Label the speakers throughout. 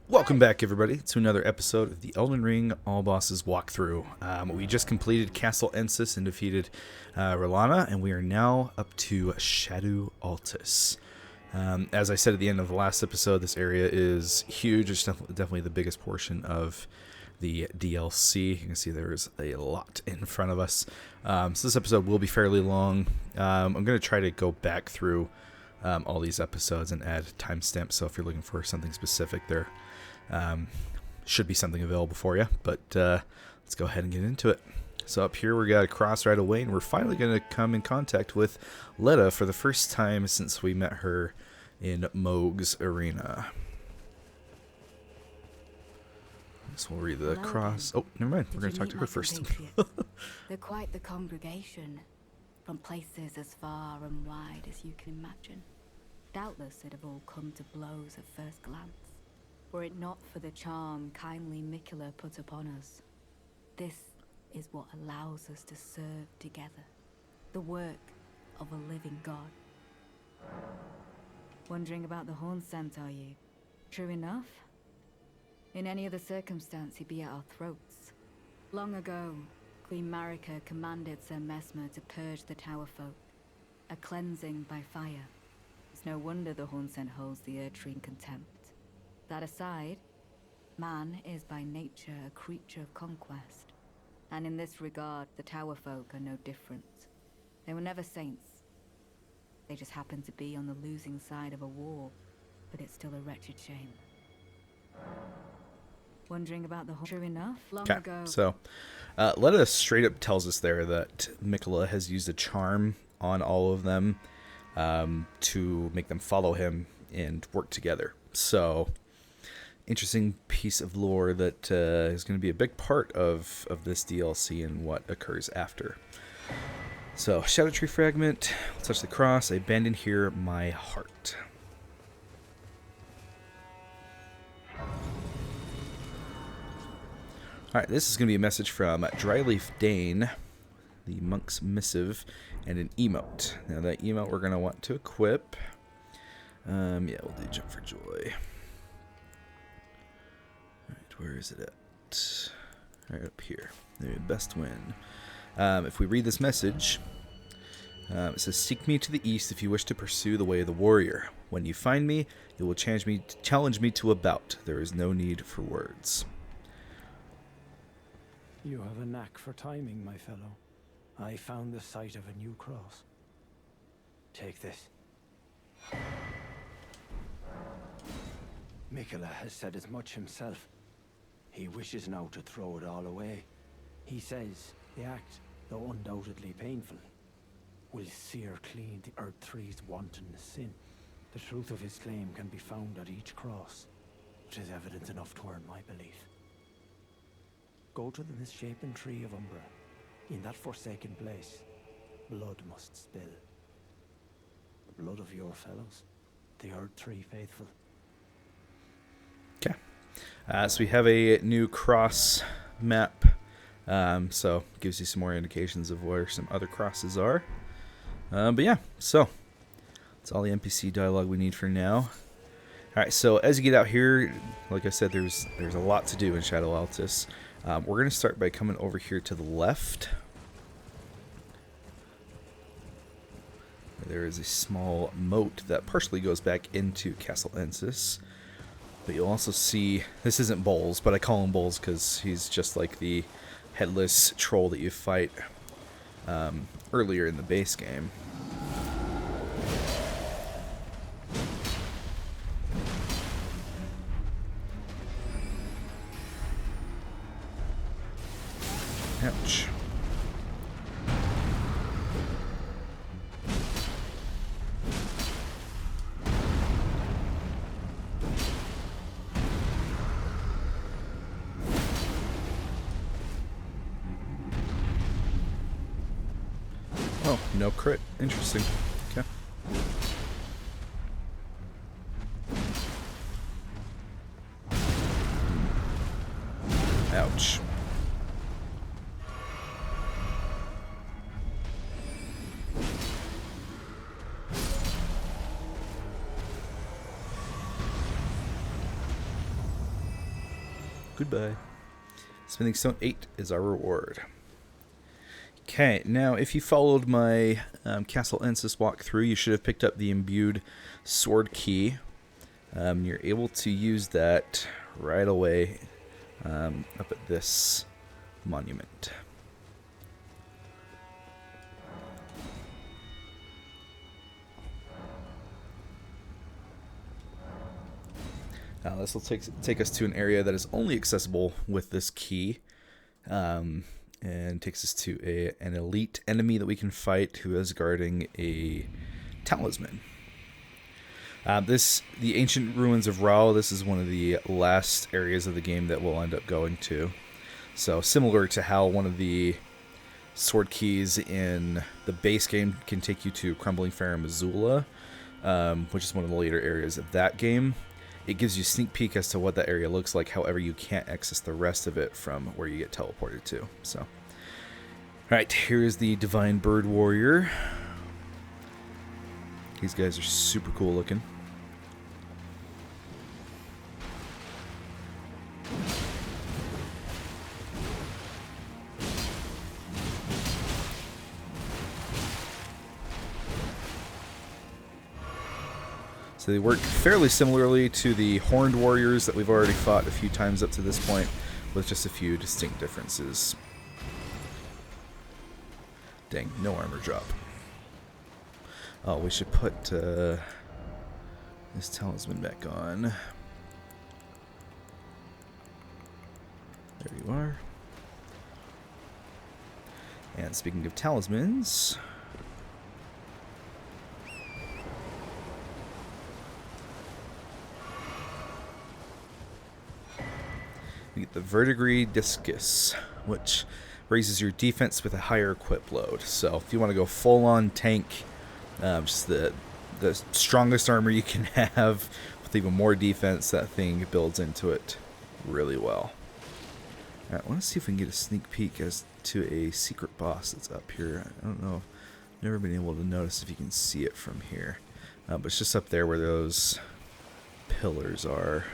Speaker 1: Welcome back, everybody, to another episode of the Elden Ring All Bosses Walkthrough. We just completed Castle Ensis and defeated Ralva, and we are now up to Scadu Altus. As I said at the end of the last episode, this area is huge. It's definitely the biggest portion of the DLC. You can see there's a lot in front of us. So this episode will be fairly long. I'm going to try to go back through all these episodes and add timestamps, so if you're looking for something specific there, should be something available for you, but let's go ahead and get into it. So up here we got a cross right away, and we're finally going to come in contact with Letta for the first time since we met her in Mohg's Arena. So we'll read the cross. Oh, never mind. We're going to talk to her first.
Speaker 2: They're quite the congregation, from places as far and wide as you can imagine. Doubtless it'd have all come to blows at first glance, were it not for the charm kindly Miquella put upon us. This is what allows us to serve together, the work of a living god. Wondering about the horn scent, are you? True enough. In any other circumstance, he'd be at our throats. Long ago, Queen Marika commanded Sir Messmer to purge the Tower folk, a cleansing by fire. It's no wonder the horn scent holds the Erdtree in contempt. That aside, man is by nature a creature of conquest, and in this regard, the Tower folk are no different. They were never saints. They just happened to be on the losing side of a war, but it's still a wretched shame. Wondering about the whole. True enough, long ago.
Speaker 1: So, Letta straight up tells us there that Miquella has used a charm on all of them to make them follow him and work together. So, interesting piece of lore that is going to be a big part of this DLC and what occurs after. So, Shadow Tree Fragment, touch the cross, I abandon here my heart. Alright, this is going to be a message from Dryleaf Dane, the monk's missive, and an emote. Now that emote we're going to want to equip. Yeah, we'll do Jump for Joy. Alright, where is it at? Right up here. Maybe best win. If we read this message, it says, "Seek me to the east if you wish to pursue the way of the warrior. When you find me, you will challenge me to a bout. There is no need for words."
Speaker 3: You have a knack for timing, my fellow. I found the site of a new cross. Take this. Miquella has said as much himself. He wishes now to throw it all away. He says the act, though undoubtedly painful, will sear clean the Erdtree's wanton sin. The truth of his claim can be found at each cross, which is evidence enough to earn my belief. Go to the misshapen tree of Umbra. In that forsaken place, blood must spill. The blood of your fellows, the Erdtree faithful.
Speaker 1: Okay. So we have a new cross map. So gives you some more indications of where some other crosses are. But yeah, so that's all the NPC dialogue we need for now. Alright, so as you get out here, like I said, there's a lot to do in Scadu Altus. We're going to start by coming over here to the left. There is a small moat that partially goes back into Castle Ensis. But you'll also see, this isn't Bowls, but I call him Bowls because he's just like the headless troll that you fight earlier in the base game. Ouch. Oh, no crit. Interesting. Okay. Ouch. Goodbye. Smithing Stone 8 is our reward. Okay, now if you followed my Castle Ensis walkthrough, you should have picked up the imbued sword key. You're able to use that right away up at this monument. Now this will take us to an area that is only accessible with this key, and takes us to an elite enemy that we can fight who is guarding a talisman. The ancient ruins of Ralva. This is one of the last areas of the game that we'll end up going to. So similar to how one of the sword keys in the base game can take you to Crumbling Fair and Missoula, which is one of the later areas of that game. It gives you a sneak peek as to what that area looks like. However, you can't access the rest of it from where you get teleported to. So, all right, here's the Divine Bird Warrior. These guys are super cool looking. So they work fairly similarly to the Horned Warriors that we've already fought a few times up to this point, with just a few distinct differences. Dang, no armor drop. Oh, we should put this talisman back on. There you are. And speaking of talismans, we get the Verdigris Discus, which raises your defense with a higher equip load. So if you want to go full-on tank, just the strongest armor you can have with even more defense, that thing builds into it really well. Alright, I want to see if we can get a sneak peek as to a secret boss that's up here. I don't know. I've never been able to notice if you can see it from here. But it's just up there where those pillars are.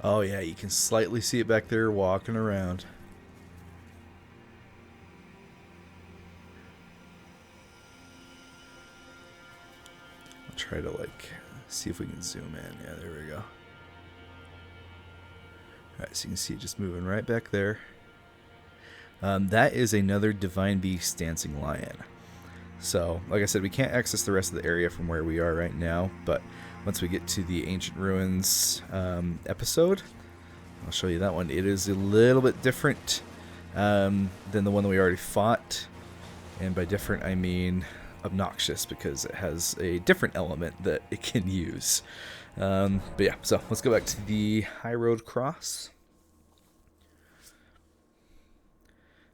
Speaker 1: Oh yeah, you can slightly see it back there walking around. I'll try to see if we can zoom in. Yeah, there we go. Alright, so you can see it just moving right back there. That is another Divine Beast Dancing Lion. So, like I said, we can't access the rest of the area from where we are right now, but once we get to the Ancient Ruins episode, I'll show you that one. It is a little bit different than the one that we already fought. And by different, I mean obnoxious, because it has a different element that it can use. But yeah, so let's go back to the High Road Cross.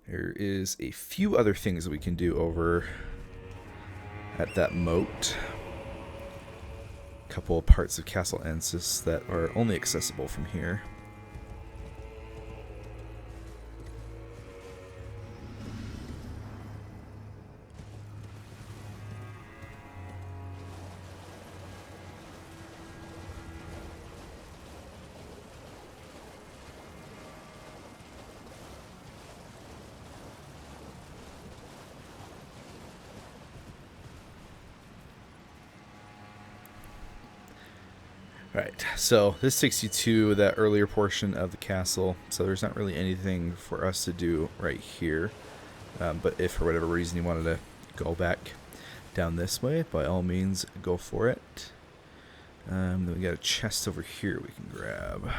Speaker 1: There is a few other things that we can do over at that moat. A couple of parts of Castle Ensis that are only accessible from here. Right, so this takes you to that earlier portion of the castle, so there's not really anything for us to do right here. But if for whatever reason you wanted to go back down this way, by all means go for it. Then we got a chest over here we can grab.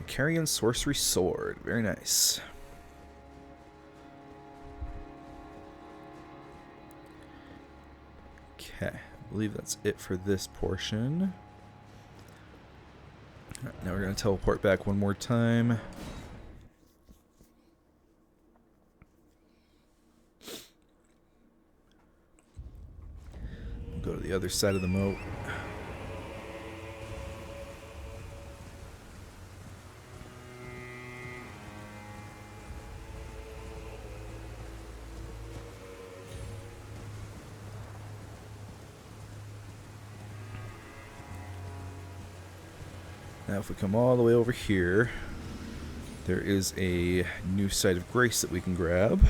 Speaker 1: Carrion Sorcery Sword. Very nice. Okay, I believe that's it for this portion. Alright, now we're going to teleport back one more time. Go to the other side of the moat. Now if we come all the way over here, there is a new site of grace that we can grab.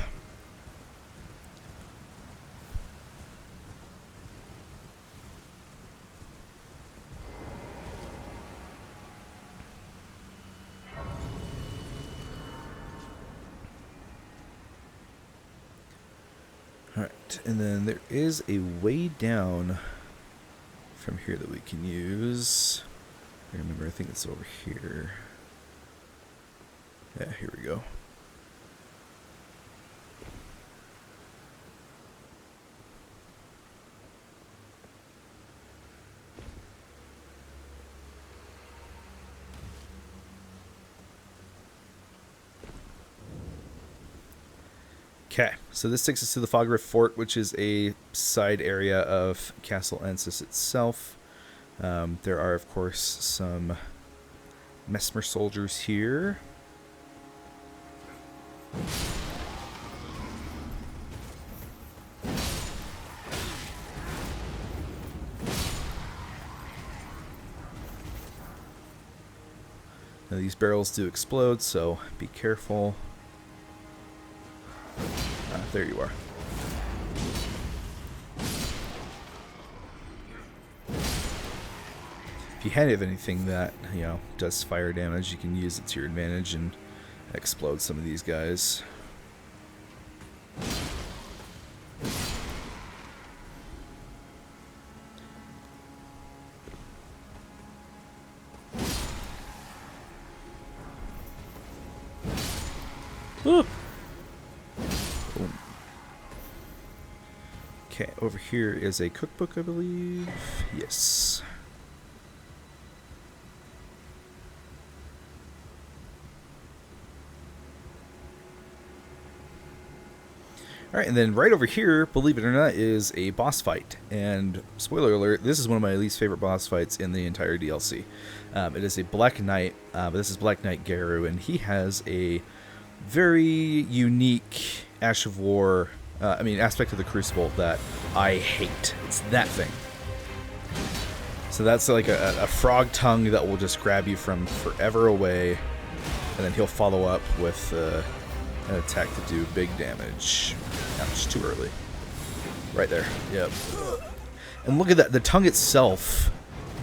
Speaker 1: Alright, and then there is a way down from here that we can use. I remember, I think it's over here. Yeah, here we go. Okay, so this takes us to the Fogrift Fort, which is a side area of Castle Ensis itself. There are, of course, some Mesmer soldiers here. Now, these barrels do explode, so be careful. There you are. If you have anything that, you know, does fire damage, you can use it to your advantage and explode some of these guys. Woo! Boom. Okay, over here is a cookbook, I believe. Yes. Alright, and then right over here, believe it or not, is a boss fight. And, spoiler alert, this is one of my least favorite boss fights in the entire DLC. It is a Black Knight, but this is Black Knight Garrew, and he has a very unique Ash of War, aspect of the Crucible that I hate. It's that thing. So that's like a frog tongue that will just grab you from forever away, and then he'll follow up with an attack to do big damage. Ouch, too early. Right there. Yep. And look at that. The tongue itself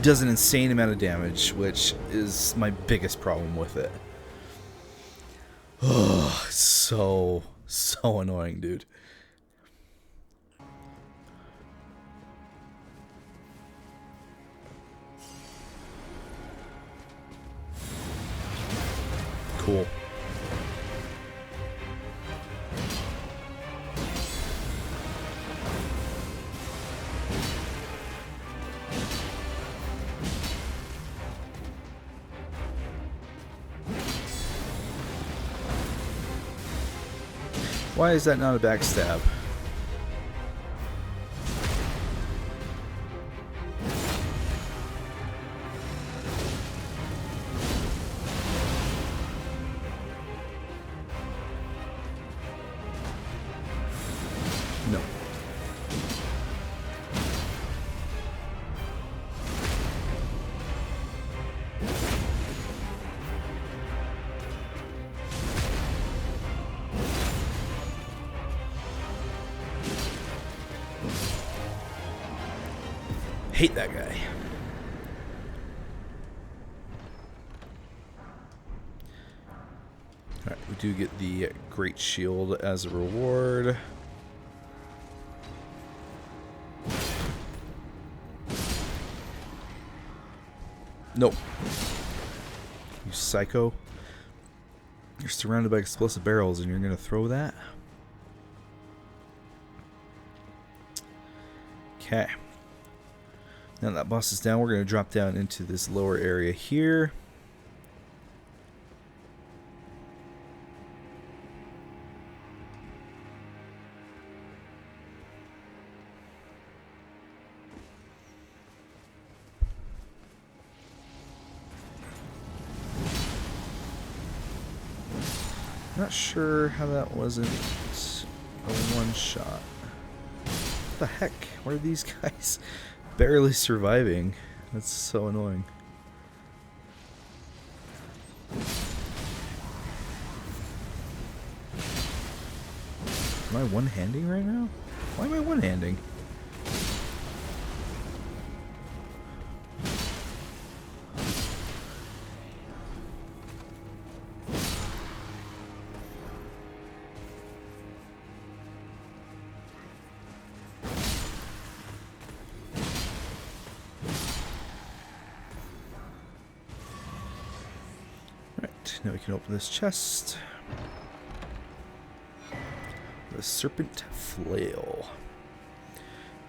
Speaker 1: does an insane amount of damage, which is my biggest problem with it. Oh, so annoying, dude. Cool. Why is that not a backstab? No. Hate that guy. Alright, we do get the Great Shield as a reward. Nope. You psycho. You're surrounded by explosive barrels and you're gonna throw that? Okay. Now that boss is down, we're going to drop down into this lower area here. Not sure how that wasn't a one-shot. What the heck? What are these guys barely surviving? That's so annoying. Am I one-handing right now? Why am I one-handing? Now we can open this chest. The Serpent Flail.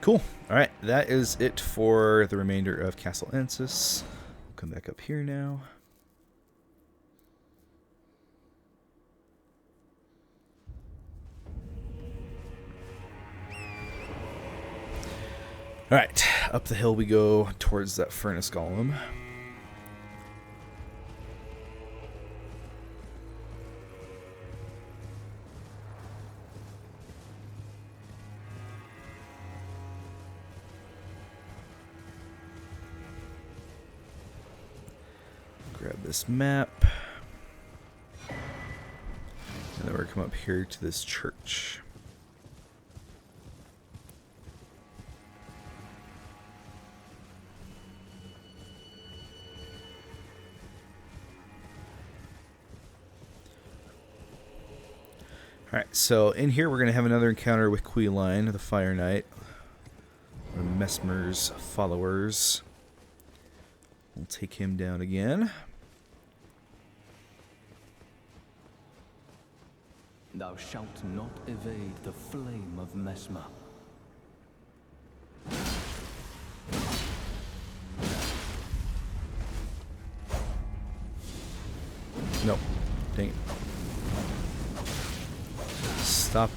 Speaker 1: Cool. Alright, that is it for the remainder of Castle Altus. We'll come back up here now. Alright, up the hill we go towards that furnace golem. Grab this map. And then we're going to come up here to this church. Alright, so in here we're going to have another encounter with Queeline, the Fire Knight. One of Messmer's followers. We'll take him down again.
Speaker 3: Thou shalt not evade the flame of Messmer.
Speaker 1: No. Dang it. Stop.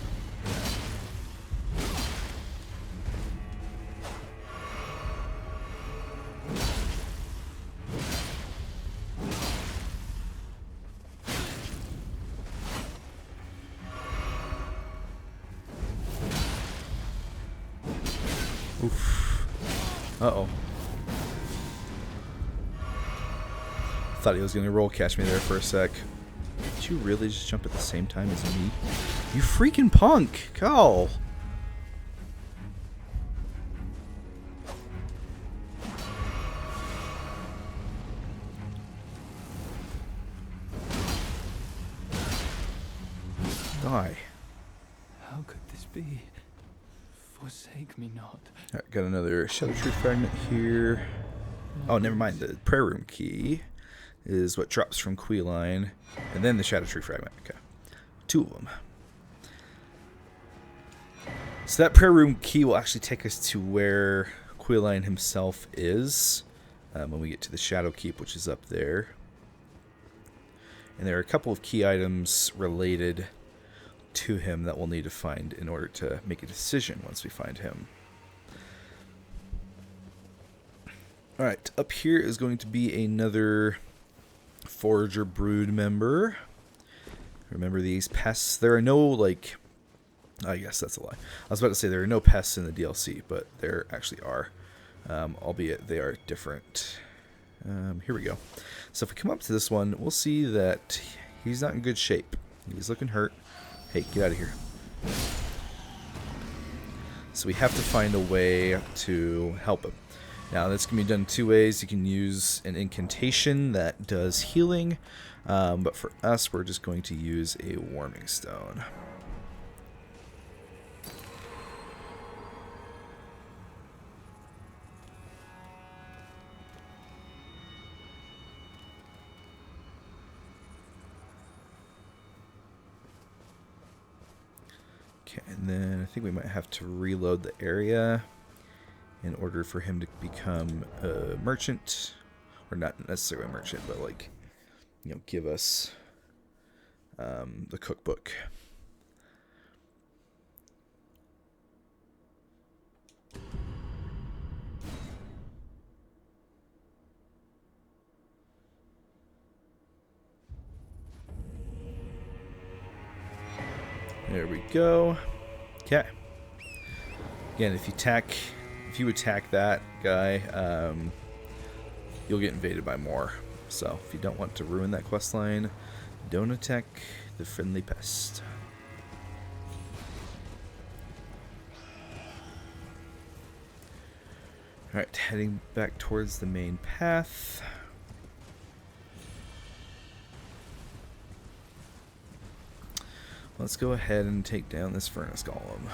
Speaker 1: Oof. Uh-oh. Thought he was going to roll catch me there for a sec. Did you really just jump at the same time as me? You freaking punk! Go! Die.
Speaker 3: How could this be? Forsake me not.
Speaker 1: Alright, got another Shadow Tree fragment here. Oh, never mind. The prayer room key is what drops from Queeline, and then the Shadow Tree fragment. Okay. Two of them. So that prayer room key will actually take us to where Queeline himself is when we get to the Shadow Keep, which is up there. And there are a couple of key items related to him that we'll need to find in order to make a decision once we find him. Alright, up here is going to be another Forager Brood member. Remember these pests? There are no, like... I guess that's a lie. I was about to say there are no pests in the DLC, but there actually are. Albeit they are different. Here we go. So if we come up to this one, we'll see that he's not in good shape. He's looking hurt. Hey, get out of here. So we have to find a way to help him. Now, this can be done two ways. You can use an incantation that does healing, but for us, we're just going to use a warming stone. Okay, and then I think we might have to reload the area. in order for him to become a merchant, or not necessarily a merchant, but like, you know, give us the cookbook. There we go. Okay. Again, if you attack that guy, you'll get invaded by more. So if you don't want to ruin that quest line, don't attack the friendly pest. Alright, heading back towards the main path. Let's go ahead and take down this furnace golem.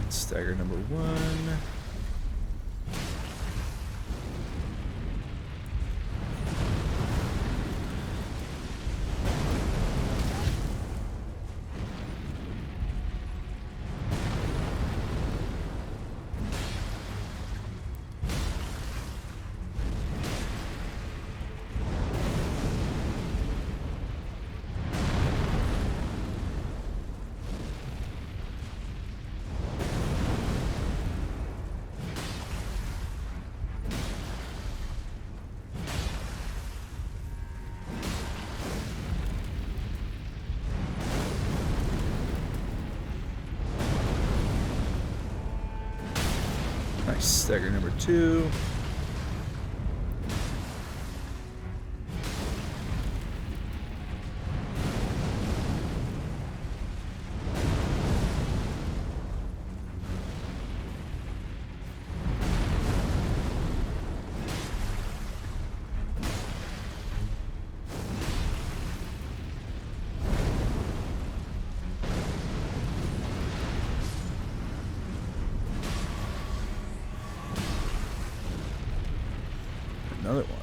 Speaker 1: Stagger number 1. Nice. Stagger number 2. Another one.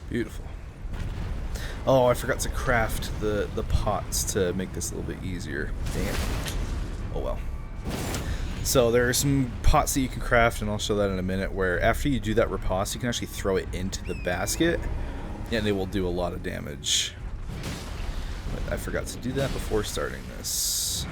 Speaker 1: Beautiful. Oh, I forgot to craft the pots to make this a little bit easier. Damn. Oh well. So there are some pots that you can craft, and I'll show that in a minute, where after you do that riposte, you can actually throw it into the basket, and they will do a lot of damage. But I forgot to do that before starting this.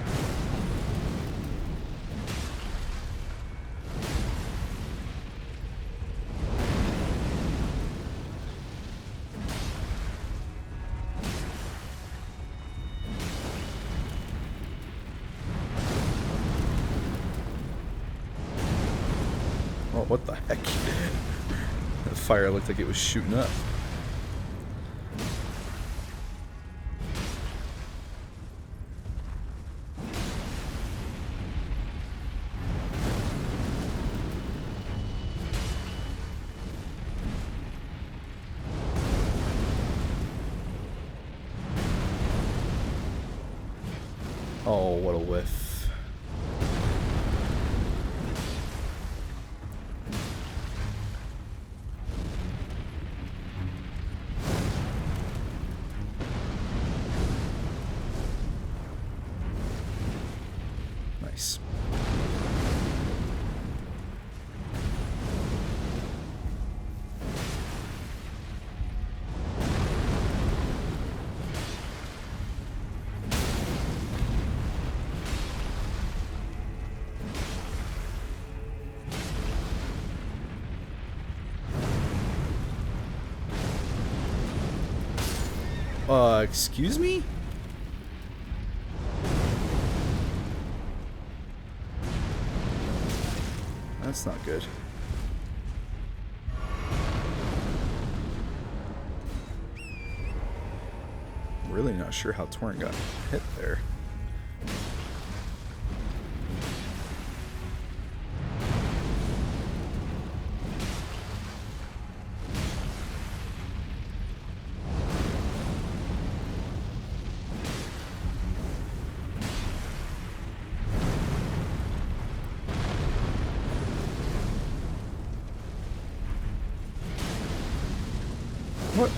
Speaker 1: Oh, what the heck? The fire looked like it was shooting up. Oh, what a whiff. Nice. Excuse me? That's not good. Really not sure how Torrent got hit there.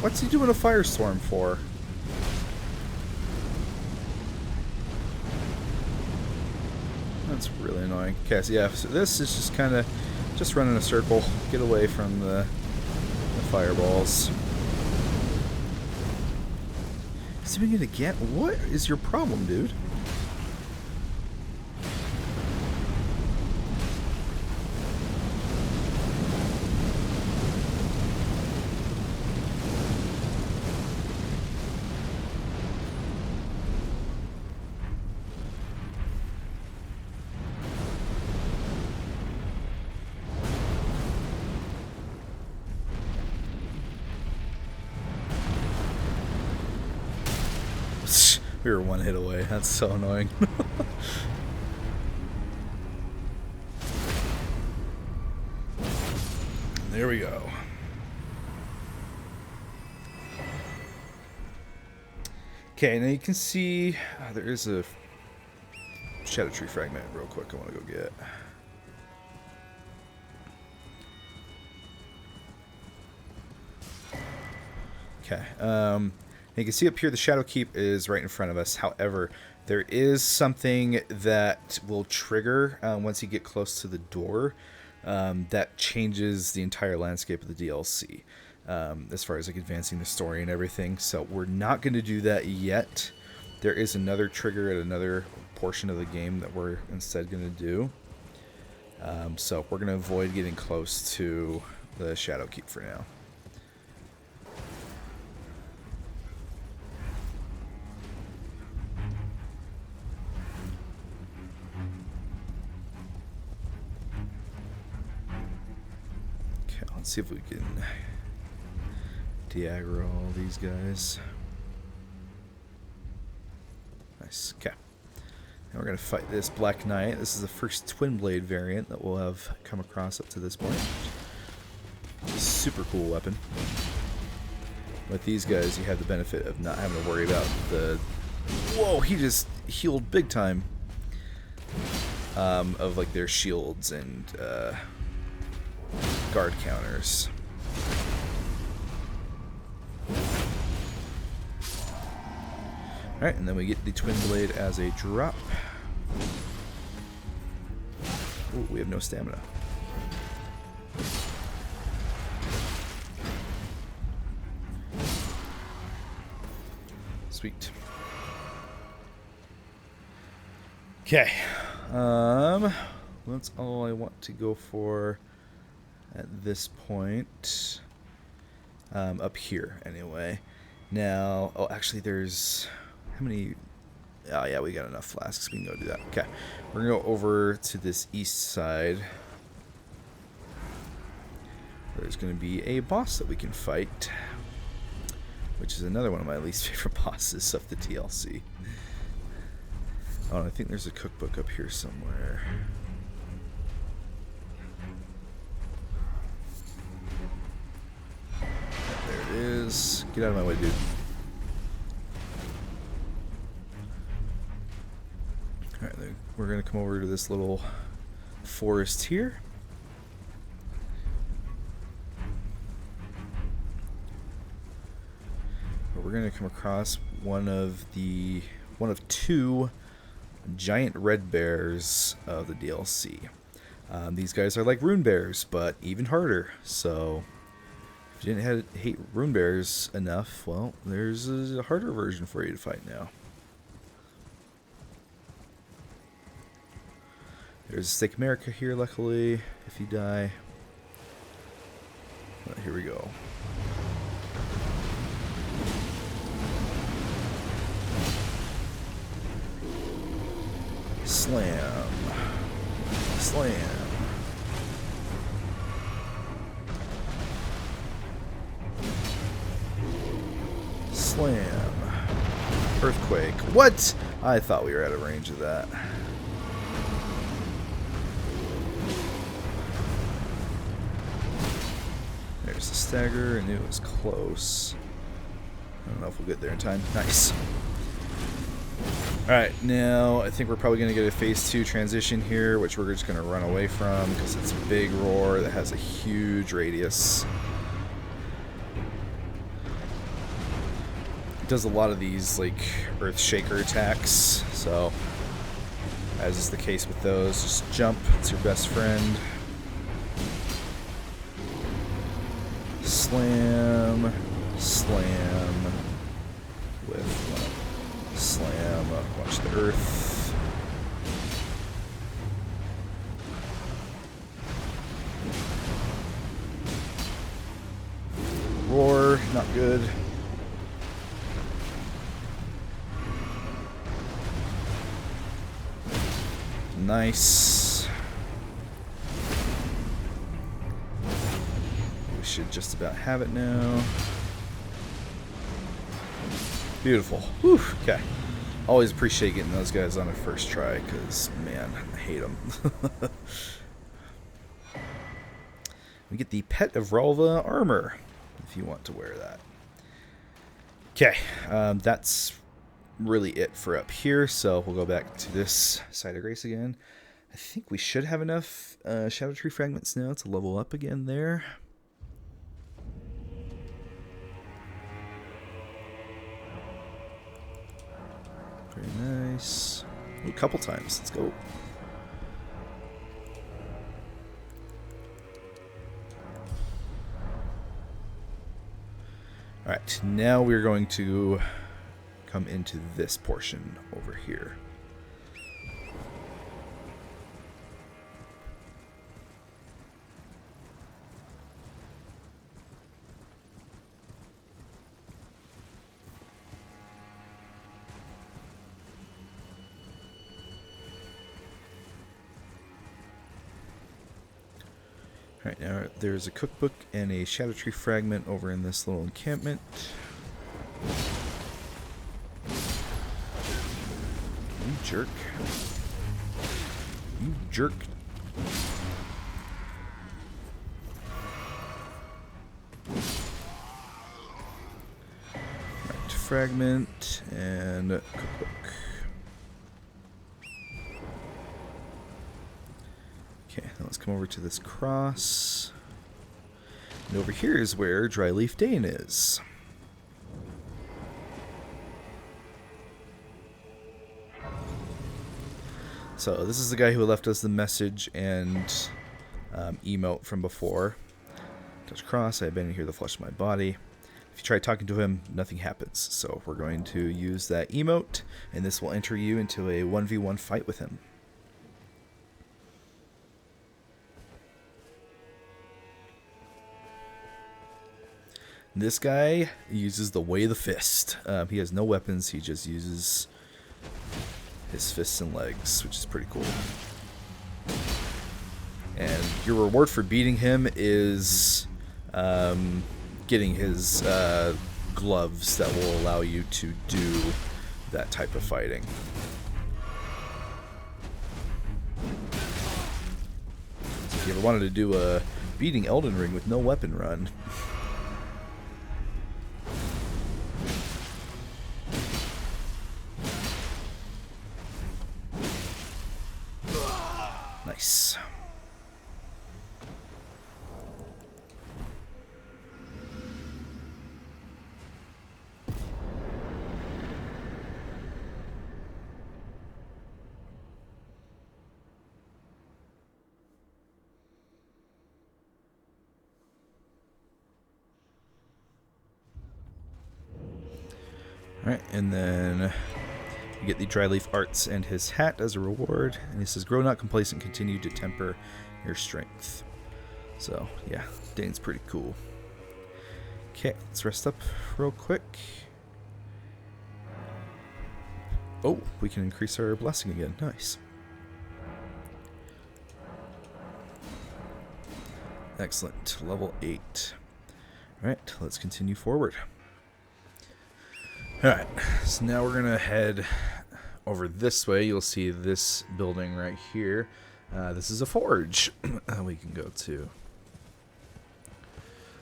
Speaker 1: What's he doing a firestorm for? That's really annoying. Okay, so yeah, so this is just kind of just run in a circle, get away from the fireballs. Is he doing it again? What is your problem, dude? We were one hit away. That's so annoying. There we go. Okay, now you can see there is a Shadow Tree fragment real quick I want to go get. Okay, you can see up here the Shadow Keep is right in front of us. However, there is something that will trigger once you get close to the door that changes the entire landscape of the DLC as far as like advancing the story and everything. So we're not going to do that yet. There is another trigger at another portion of the game that we're instead going to do. So we're going to avoid getting close to the Shadow Keep for now. Let's see if we can de-aggro all these guys. Nice. Okay. Now we're going to fight this Black Knight. This is the first Twin Blade variant that we'll have come across up to this point. Super cool weapon. With these guys, you have the benefit of not having to worry about the... Whoa, he just healed big time. Of like their shields and... guard counters. Alright, and then we get the Twin Blade as a drop. Ooh, we have no stamina. Sweet. Okay. That's all I want to go for at this point. Up here, anyway. Now, oh, actually, there's... How many... Oh, yeah, we got enough flasks. We can go do that. Okay. We're going to go over to this east side. There's going to be a boss that we can fight. Which is another one of my least favorite bosses of the DLC. Oh, and I think there's a cookbook up here somewhere. There it is. Get out of my way, dude. Alright, then we're going to come over to this little forest here. We're going to come across one of two giant red bears of the DLC. These guys are like rune bears, but even harder. So if you didn't hate rune bears enough, well, there's a harder version for you to fight now. There's a Stake America here, luckily, if you die. Well, here we go. Slam. Slam. Slam. Earthquake. What? I thought we were out of range of that. There's the stagger, and it was close. I don't know if we'll get there in time. Nice. Alright, now I think we're probably going to get a phase 2 transition here, which we're just going to run away from because it's a big roar that has a huge radius. It does a lot of these like earth shaker attacks, so as is the case with those, just jump, it's your best friend. Slam, slam, with slam, watch the earth. Roar, not good. Nice. We should just about have it now. Beautiful. Whew. Okay. Always appreciate getting those guys on a first try because, man, I hate them. We get the Pet of Ralva armor if you want to wear that. Okay. That's really it for up here, so we'll go back to this side of grace again. I think we should have enough Shadow Tree fragments now to level up again there. Very nice. Ooh, a couple times. Let's go. Alright, now we're going to come into this portion over here. Alright, now there's a cookbook and a Shadow Tree fragment over in this little encampment. You jerk. You jerk. Right, fragment and cookbook. Okay, now let's come over to this cross. And over here is where Dryleaf Dane is. So this is the guy who left us the message and emote from before. Touch cross, I've been in here the flesh of my body. If you try talking to him, nothing happens. So we're going to use that emote, and this will enter you into a 1v1 fight with him. This guy uses the Way of the Fist. He has no weapons, he just uses his fists and legs, which is pretty cool. And your reward for beating him is getting his gloves that will allow you to do that type of fighting. So if you ever wanted to do a beating Elden Ring with no weapon run, nice. Alright, and then you get the Dryleaf Arts and his hat as a reward. And he says, grow not complacent, continue to temper your strength. So, yeah, Dane's pretty cool. Okay, let's rest up real quick. Oh, we can increase our blessing again. Nice. Excellent. Level 8. Alright, let's continue forward. Alright, so now we're going to head over this way. You'll see this building right here. This is a forge we can go to.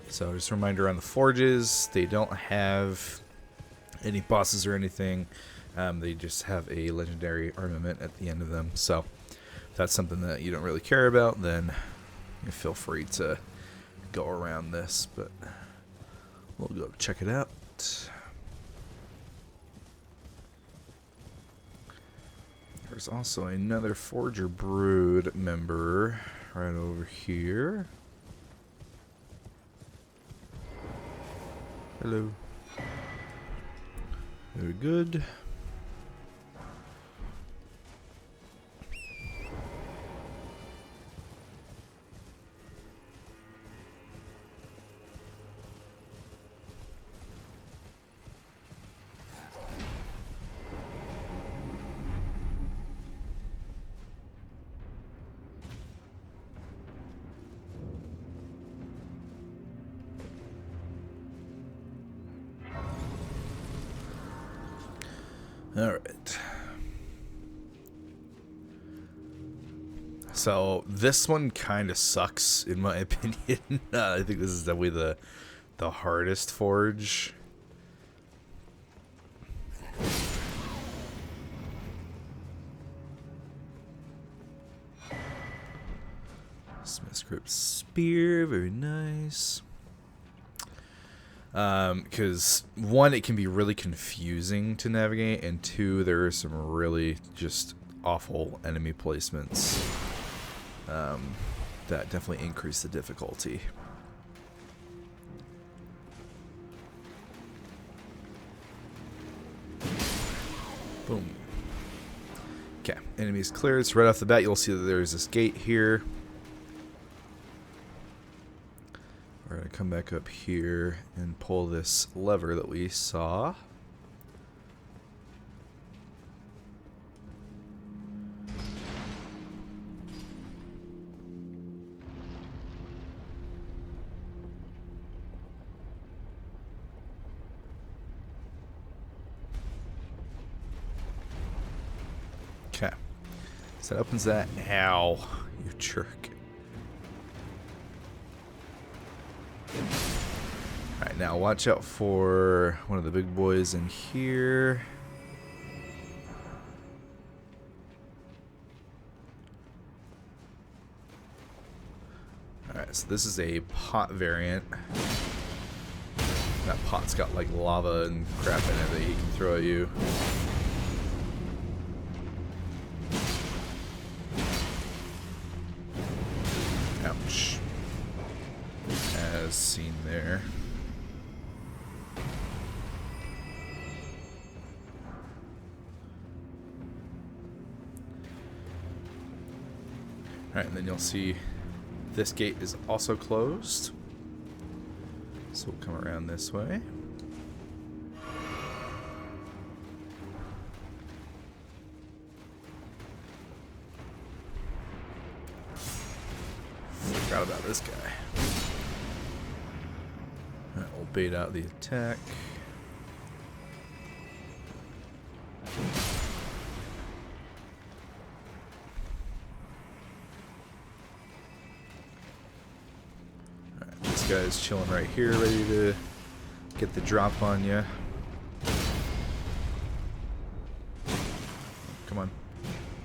Speaker 1: So just a reminder on the forges, they don't have any bosses or anything. They just have a legendary armament at the end of them. So if that's something that you don't really care about, then you feel free to go around this. But we'll go check it out. There's also another Forger Brood member right over here. Hello. Very good. Alright. So this one kind of sucks in my opinion. I think this is definitely the hardest forge. Smith's Crypt Spear, very nice. Because one, it can be really confusing to navigate, and two, there are some really just awful enemy placements that definitely increase the difficulty. Boom. Okay, enemies cleared. So right off the bat, you'll see that there's this gate here. We're going to come back up here and pull this lever that we saw. Okay. So that opens that. Ow, you jerk. Alright, now watch out for one of the big boys in here. Alright, so this is a pot variant. That pot's got like lava and crap in it that he can throw at you. Ouch. As seen there. Alright, and then you'll see this gate is also closed. So we'll come around this way. Forgot about this guy. Alright, we'll bait out the attack. This guy's chilling right here, ready to get the drop on you. Come on.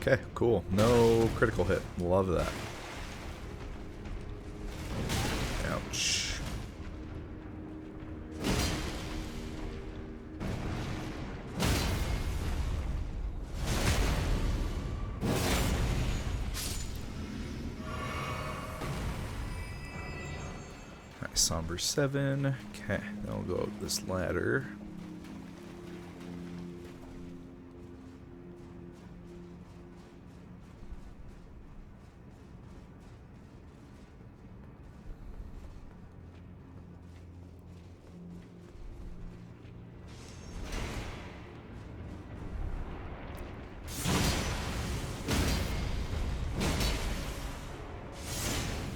Speaker 1: Okay, cool. No critical hit. Love that. Ouch. Somber 7. Okay, now we'll go up this ladder.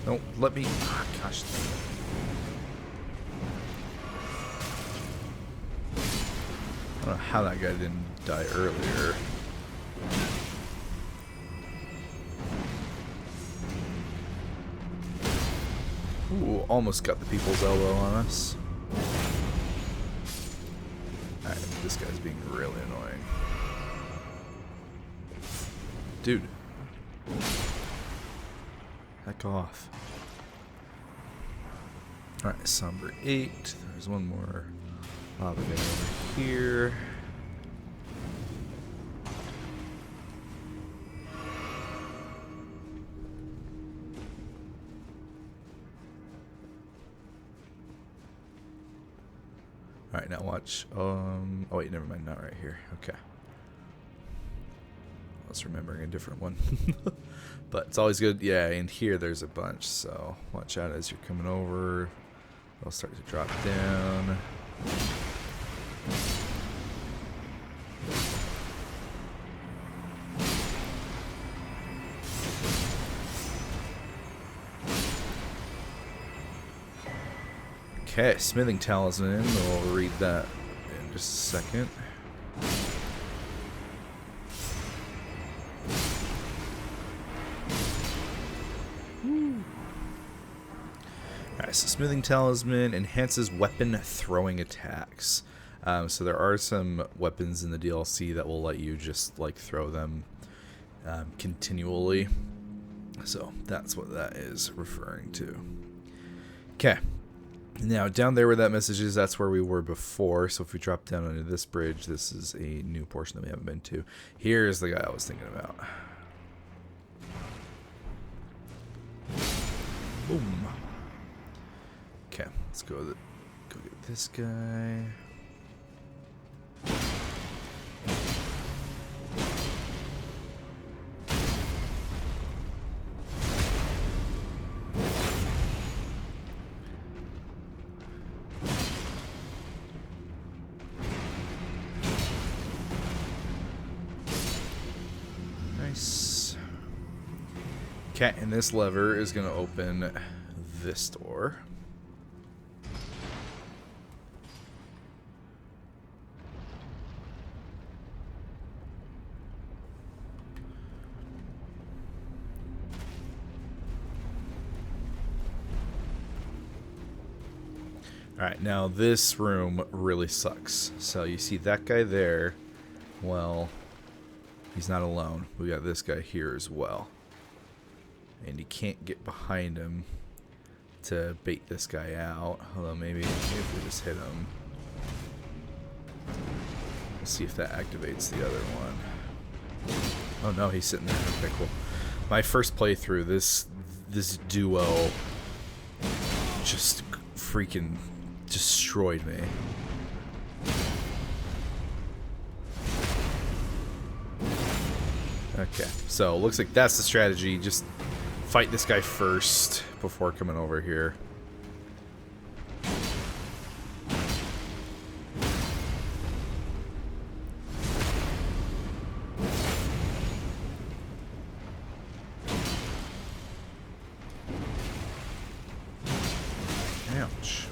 Speaker 1: Don't let me. Oh, gosh. I don't know how that guy didn't die earlier. Ooh, almost got the people's elbow on us. Alright, this guy's being really annoying. Dude. Heck off. Alright, Somber 8. There's one more lava guy over here. Alright, now watch. Oh wait, never mind, not right here. Okay. I was remembering a different one. But it's always good. Yeah, in here there's a bunch, so watch out as you're coming over. They'll start to drop down. Okay, Smithing Talisman. We'll read that in just a second. Alright, so Smithing Talisman enhances weapon throwing attacks. So there are some weapons in the DLC that will let you just like throw them continually. So that's what that is referring to. Okay. Now, down there where that message is, that's where we were before. So if we drop down onto this bridge, this is a new portion that we haven't been to. Here's the guy I was thinking about. Boom. Okay, let's go get this guy. Nice. Okay, and this lever is going to open this door. Alright, now this room really sucks. So you see that guy there. Well, he's not alone. We got this guy here as well. And you can't get behind him to bait this guy out. Although maybe if we just hit him. We'll see if that activates the other one. Oh no, he's sitting there. Okay, cool. My first playthrough, this duo just freaking destroyed me. Okay, so looks like that's the strategy. Just fight this guy first before coming over here. Ouch.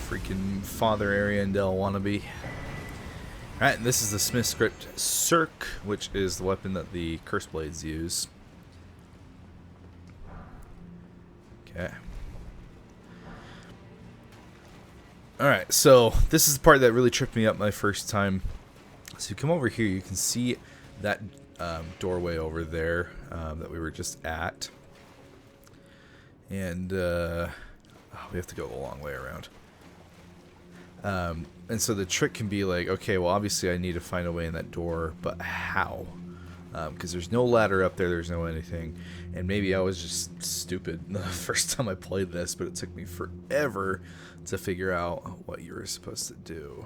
Speaker 1: Freaking Father Ariandel wannabe. Alright, and this is the Smith script Cirque, which is the weapon that the Curseblades use. Okay. Alright, so this is the part that really tripped me up my first time. So you come over here, you can see that doorway over there that we were just at. And we have to go a long way around. And so the trick can be like, okay, well, obviously I need to find a way in that door, but how? Because there's no ladder up there, there's no anything. And maybe I was just stupid the first time I played this, but it took me forever to figure out what you were supposed to do.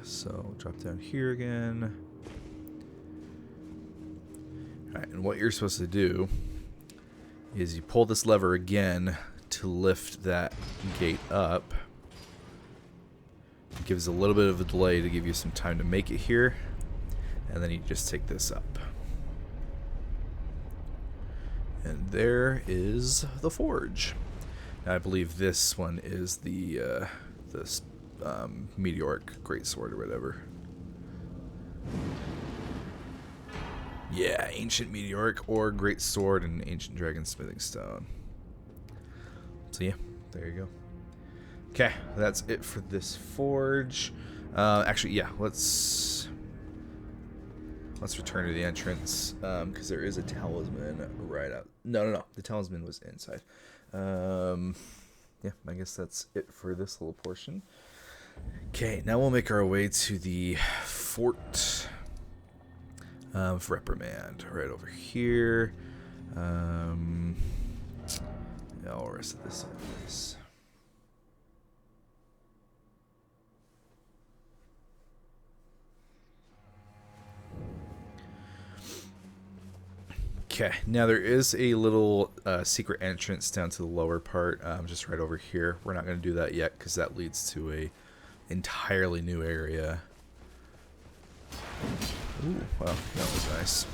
Speaker 1: So drop down here again. Alright, and what you're supposed to do is you pull this lever again to lift that gate up. gives a little bit of a delay to give you some time to make it here, and then you just take this up. And there is the forge. Now, I believe this one is the meteoric greatsword or whatever. Yeah, ancient meteoric or greatsword and ancient dragon smithing stone. So yeah, there you go. Okay, that's it for this forge. Actually, yeah, let's return to the entrance, because there is a talisman right out. No, the talisman was inside. Yeah, I guess that's it for this little portion. Okay, now we'll make our way to the fort of Reprimand, right over here. Yeah, all the rest of this is. Okay, now there is a little secret entrance down to the lower part, just right over here. We're not going to do that yet because that leads to a entirely new area. Ooh, wow, that was nice.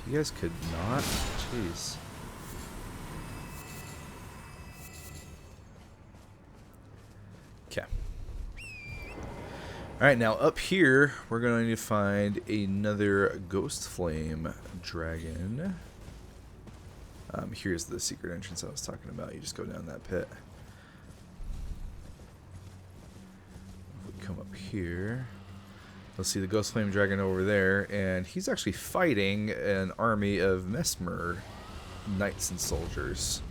Speaker 1: You guys could not? Jeez. Okay. Alright, now up here, we're going to find another Ghostflame dragon. Here's the secret entrance I was talking about. You just go down that pit. If we come up here, you'll see the Ghostflame dragon over there, and he's actually fighting an army of Mesmer knights and soldiers.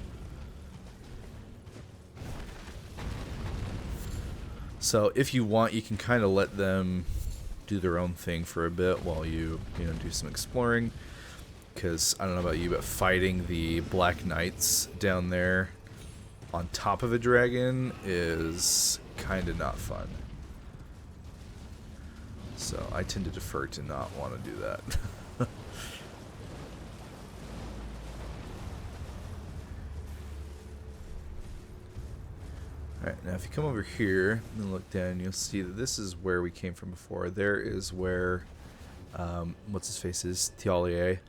Speaker 1: So if you want, you can kind of let them do their own thing for a bit while you do some exploring. Because I don't know about you, but fighting the Black Knights down there on top of a dragon is kind of not fun. So I tend to defer to not want to do that. Alright, now if you come over here and look down, you'll see that this is where we came from before. There is where, what's-his-face is, Thialier.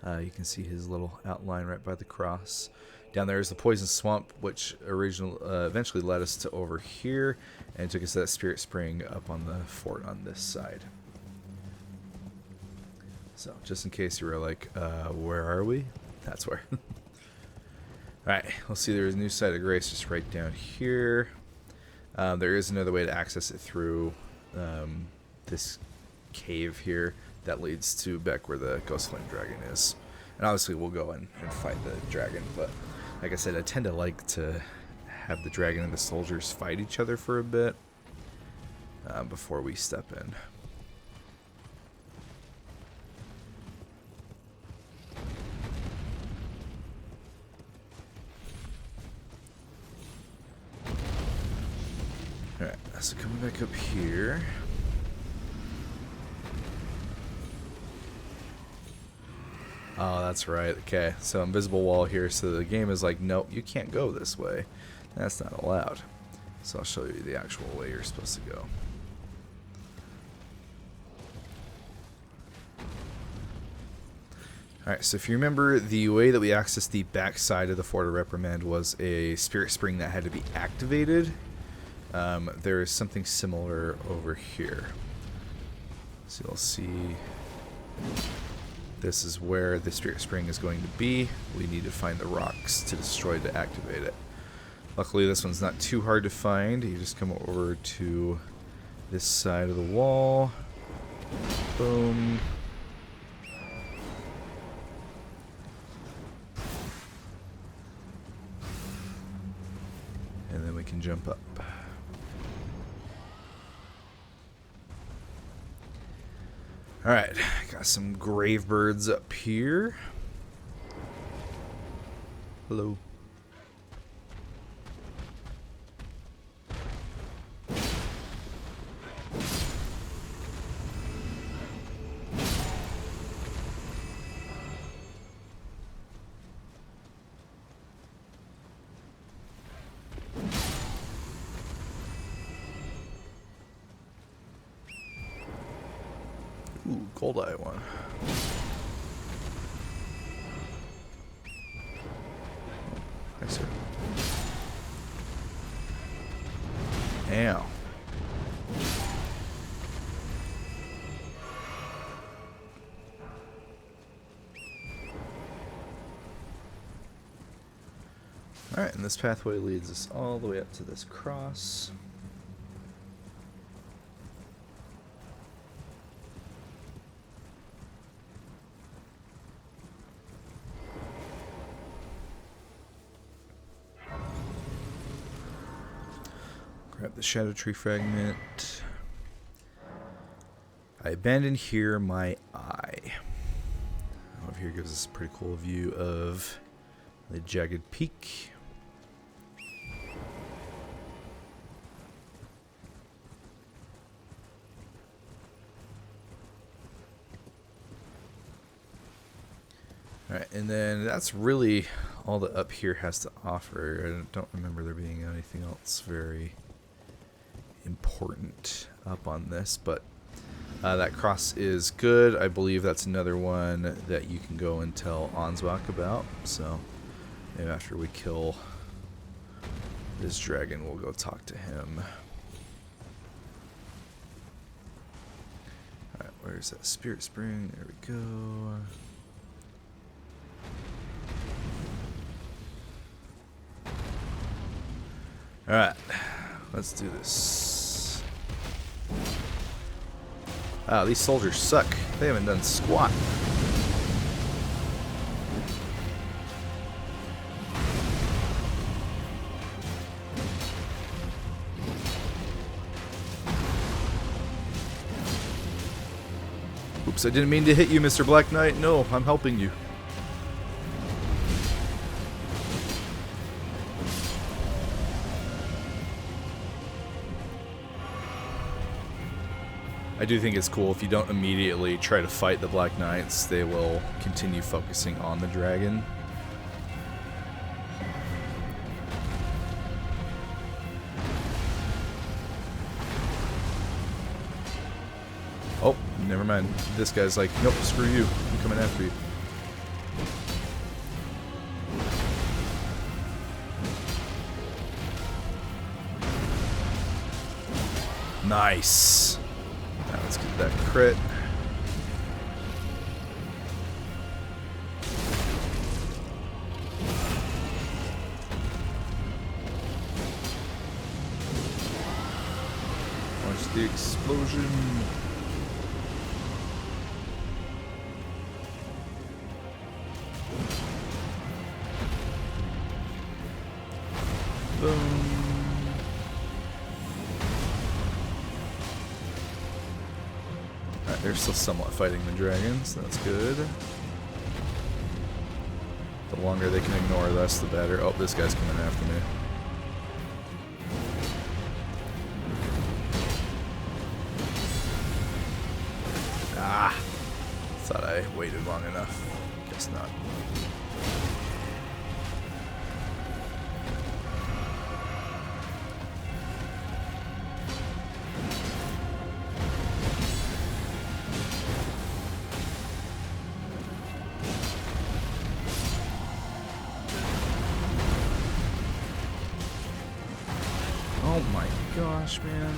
Speaker 1: You can see his little outline right by the cross. Down there is the Poison Swamp, which eventually led us to over here, and took us to that Spirit Spring up on the fort on this side. So, just in case you were like, where are we? That's where. Alright, we'll see there's a new site of grace just right down here. There is another way to access it through this cave here that leads to back where the Ghostflame dragon is. And obviously we'll go and fight the dragon, but like I said, I tend to like to have the dragon and the soldiers fight each other for a bit before we step in. Alright, so coming back up here. Oh, that's right. Okay, so invisible wall here, so the game is like, nope, you can't go this way. That's not allowed. So I'll show you the actual way you're supposed to go. Alright, so if you remember, the way that we accessed the back side of the Fort of Reprimand was a Spirit Spring that had to be activated. There is something similar over here. So you'll see this is where the Spirit Spring is going to be. We need to find the rocks to destroy to activate it. Luckily this one's not too hard to find. You just come over to this side of the wall. Boom. And then we can jump up. Alright, got some grave birds up here. Hello. Ooh, gold eye one. Hi, sir. Ow. Alright, and this pathway leads us all the way up to this cross. Grab the Shadow Tree fragment. I abandon here my eye. Over here gives us a pretty cool view of the jagged peak. Alright, and then that's really all that up here has to offer. I don't remember there being anything else very important up on this, but that cross is good. I believe that's another one that you can go and tell Ansbach about. So maybe after we kill this dragon, we'll go talk to him. Alright, where's that spirit spring? There we go. Alright, let's do this. Wow, these soldiers suck. They haven't done squat. Oops, I didn't mean to hit you, Mr. Black Knight. No, I'm helping you. I do think it's cool if you don't immediately try to fight the Black Knights, they will continue focusing on the dragon. Oh, never mind. This guy's like, nope, screw you. I'm coming after you. Nice. Now let's get that crit. Watch the explosion. Boom. They're still somewhat fighting the dragons, so that's good. The longer they can ignore us, the better. Oh, this guy's coming after me. Ah! Thought I waited long enough. Guess not. Oh my gosh, man.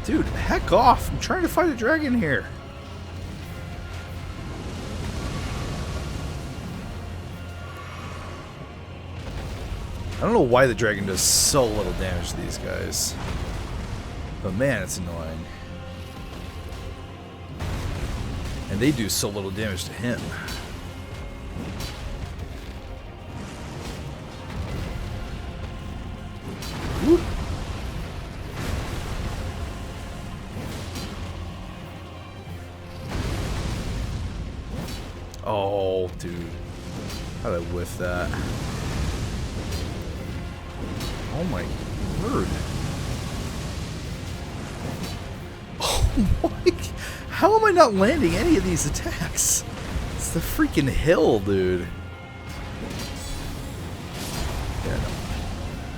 Speaker 1: Dude, heck off. I'm trying to fight a dragon here. I don't know why the dragon does so little damage to these guys. But man, it's annoying. And they do so little damage to him. Whoop. Oh, dude. How did I whiff that? Oh my word. Oh my. How am I not landing any of these attacks? It's the freaking hill, dude. Yeah, no.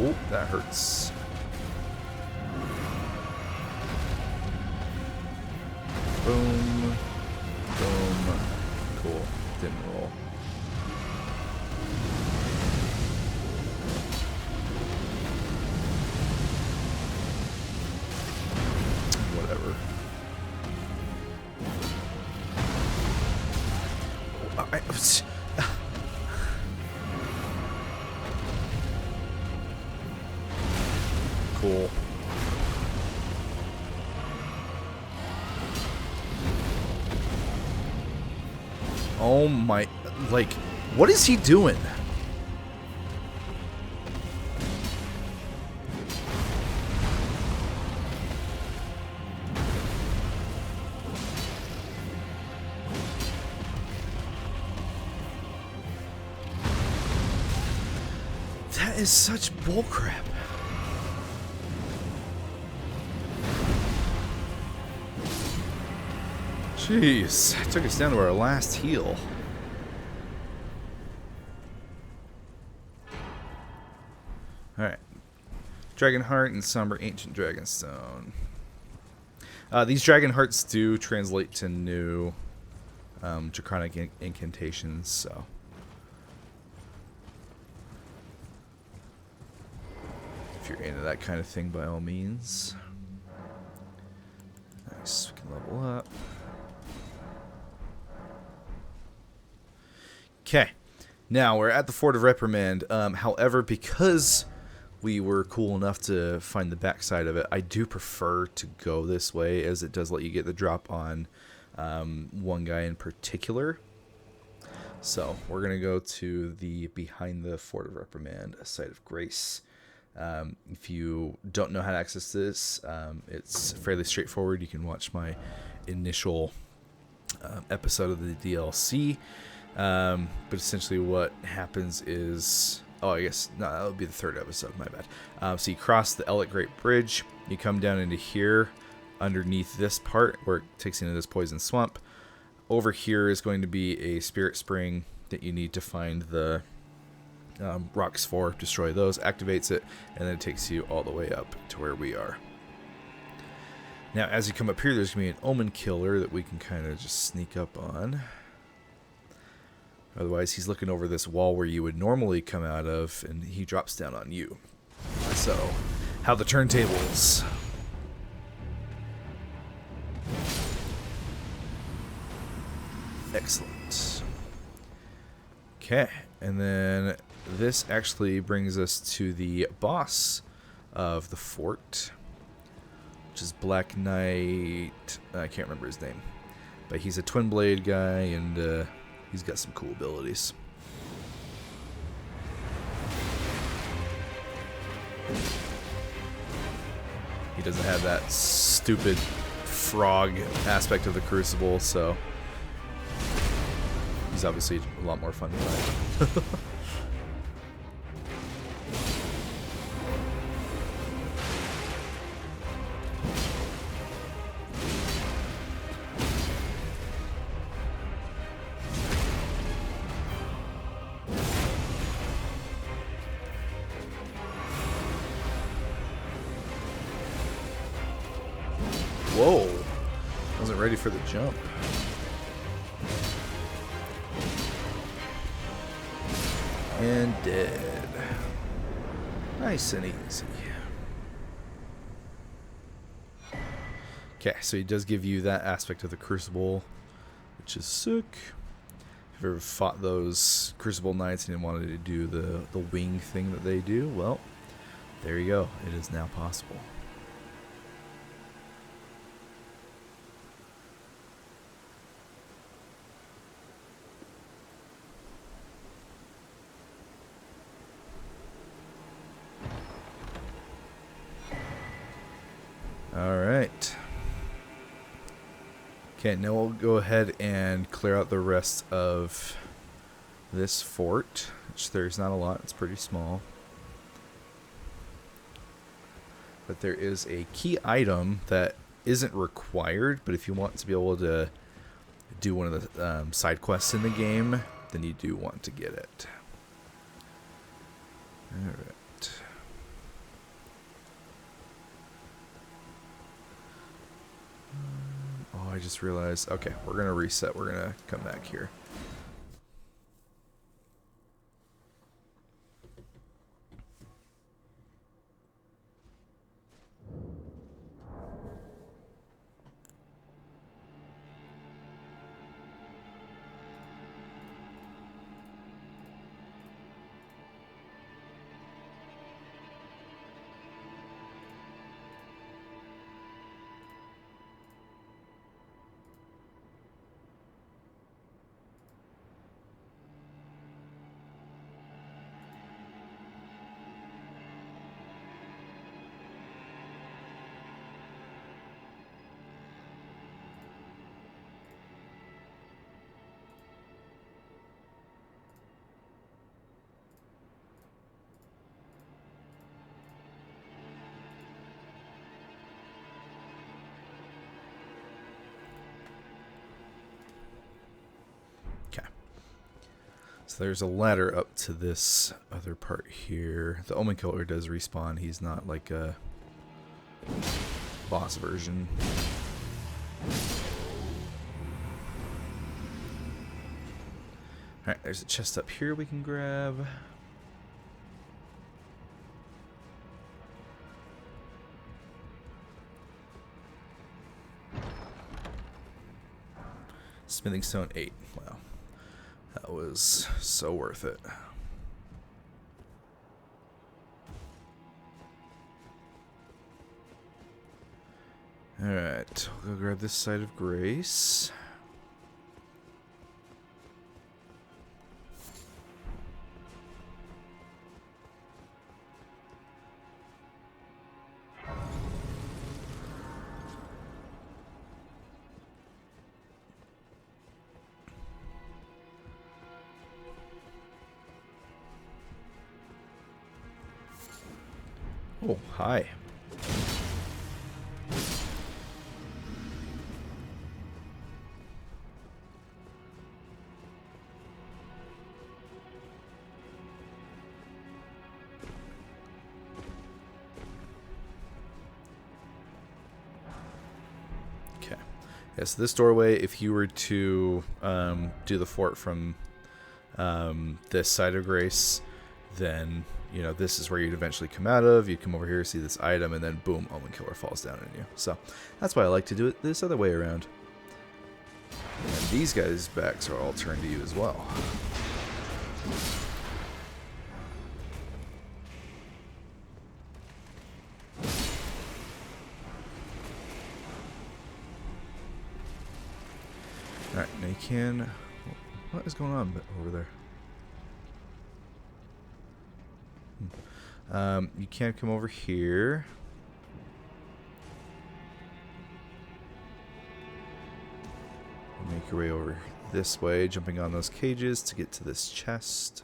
Speaker 1: Oh, that hurts. Boom. Boom. Cool. Didn't roll. Whatever. Cool. Oh my, like, what is he doing? That is such bullcrap. Jeez, it took us down to our last heal. Alright. Dragon Heart and Somber Ancient Dragonstone. These Dragon Hearts do translate to new Draconic incantations, so. If you're into that kind of thing, by all means. Nice, we can level up. Okay, now we're at the Fort of Reprimand. However, because we were cool enough to find the backside of it, I do prefer to go this way, as it does let you get the drop on one guy in particular. So we're going to go to the behind the Fort of Reprimand, a site of grace. If you don't know how to access this, it's fairly straightforward. You can watch my initial episode of the DLC. But essentially what happens is, I guess, no, that would be the third episode, my bad. So you cross the Ellic Great Bridge, you come down into here, underneath this part, where it takes you into this poison swamp. Over here is going to be a spirit spring that you need to find the rocks for, destroy those, activates it, and then it takes you all the way up to where we are. Now, as you come up here, there's going to be an omen killer that we can kind of just sneak up on. Otherwise, he's looking over this wall where you would normally come out of, and he drops down on you. So, how the turntables. Excellent. Okay, and then this actually brings us to the boss of the fort, which is Black Knight. I can't remember his name, but he's a twin blade guy, and he's got some cool abilities. He doesn't have that stupid frog aspect of the Crucible, so he's obviously a lot more fun to fight. Whoa, wasn't ready for the jump. And dead. Nice and easy. Okay, so he does give you that aspect of the Crucible, which is sick. If you've ever fought those Crucible Knights and you wanted to do the wing thing that they do, well, there you go. It is now possible. Alright. Okay, now we'll go ahead and clear out the rest of this fort, which there's not a lot, it's pretty small. But there is a key item that isn't required, but if you want to be able to do one of the side quests in the game, then you do want to get it. Alright. just realized. Okay, we're going to reset. We're going to come back here. So there's a ladder up to this other part here. The Omen Killer does respawn. He's not like a boss version. Alright, there's a chest up here we can grab. Smithing Stone 8. Wow. That was so worth it. Alright, we'll go grab this side of Grace. Oh, hi. Okay. Yes, this doorway, if you were to do the fort from this side of Grace, then, you know, this is where you'd eventually come out of. You'd come over here, see this item, and then boom, Omen Killer falls down on you. So that's why I like to do it this other way around. And these guys' backs are all turned to you as well. Alright, now you can... What is going on over there? You can't come over here. Make your way over this way, jumping on those cages to get to this chest.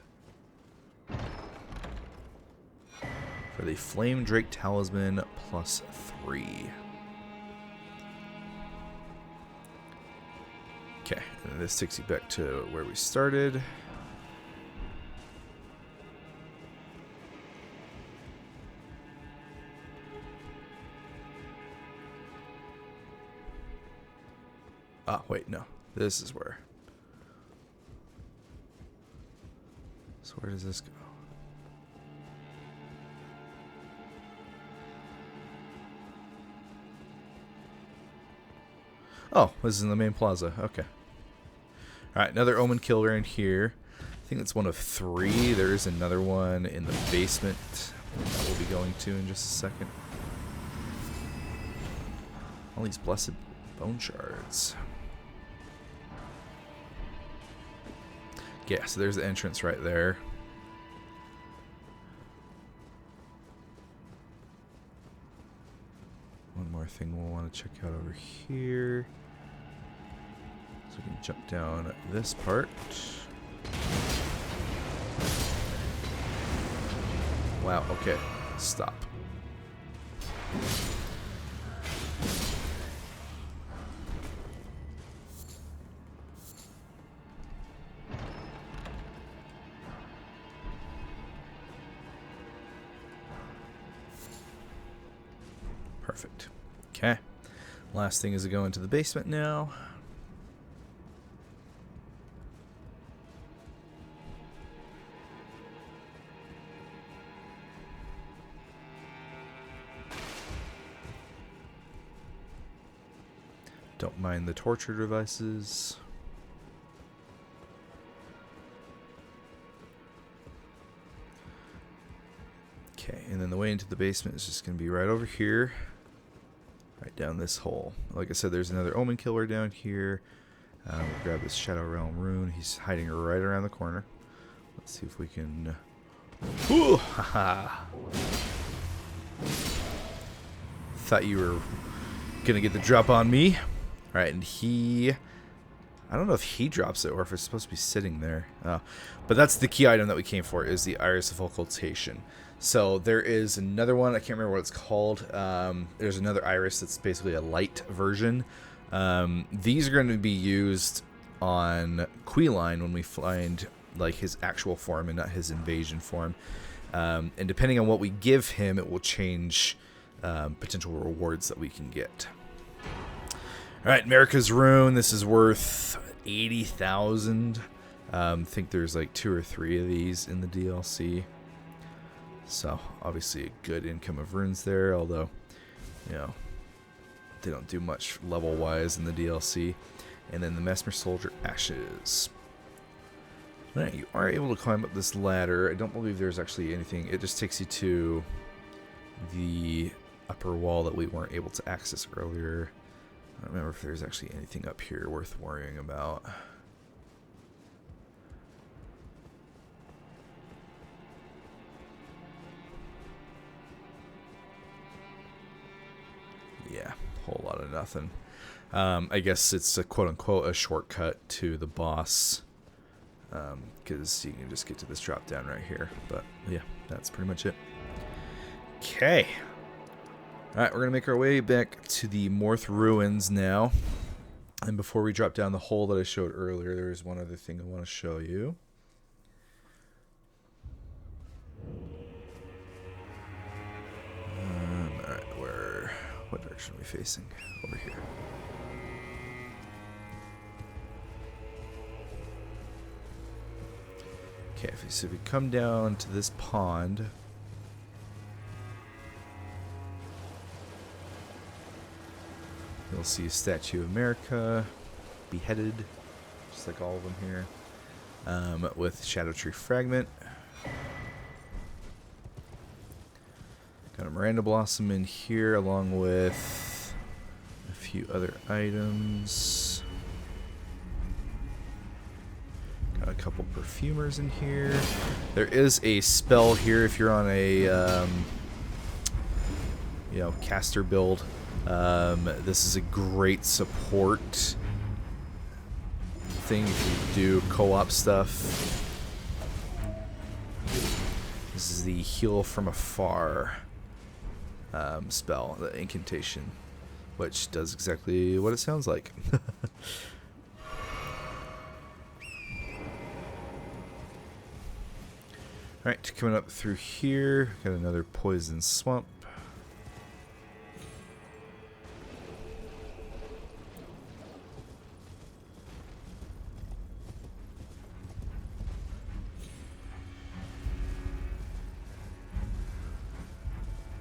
Speaker 1: For the Flame Drake Talisman +3. Okay, and this takes you back to where we started. Ah, wait, no. This is where. So where does this go? Oh, this is in the main plaza. Okay. Alright, another Omen Killer in here. I think that's one of 3. There is another one in the basement that we'll be going to in just a second. All these blessed bone shards. Yeah, so there's the entrance right there. One more thing we'll want to check out over here. So we can jump down this part. Wow, okay. Stop. Perfect. Okay. Last thing is to go into the basement now. Don't mind the torture devices. Okay, and then the way into the basement is just going to be right over here. Right down this hole. Like I said, there's another Omen Killer down here. We'll grab this Shadow Realm rune. He's hiding right around the corner. Let's see if we can... Ooh! Haha! Thought you were going to get the drop on me. Alright, and he... I don't know if he drops it or if it's supposed to be sitting there. But that's the key item that we came for, is the Iris of Occultation. So there is another one. I can't remember what it's called. There's another Iris that's basically a light version. These are going to be used on Queeline when we find like his actual form and not his invasion form. And depending on what we give him, it will change potential rewards that we can get. Alright, America's Rune. This is worth 80,000. I think there's like 2 or 3 of these in the DLC. So, obviously a good income of runes there, although, you know, they don't do much level-wise in the DLC. And then the Mesmer Soldier Ashes. Alright, you are able to climb up this ladder. I don't believe there's actually anything. It just takes you to the upper wall that we weren't able to access earlier. I don't remember if there's actually anything up here worth worrying about. Yeah, whole lot of nothing. I guess it's a quote-unquote a shortcut to the boss. Because you can just get to this drop down right here. But yeah, that's pretty much it. Okay. Alright, we're going to make our way back to the Morth Ruins now. And before we drop down the hole that I showed earlier, there is one other thing I want to show you. Alright, what direction are we facing? Over here. Okay, so if we come down to this pond... You'll see a Statue of America, beheaded, just like all of them here, with Shadow Tree Fragment. Got a Miranda Blossom in here, along with a few other items. Got a couple perfumers in here. There is a spell here if you're on a, caster build. This is a great support thing if you do co-op stuff. This is the Heal from Afar spell, the incantation, which does exactly what it sounds like. Alright, coming up through here, got another poison swamp.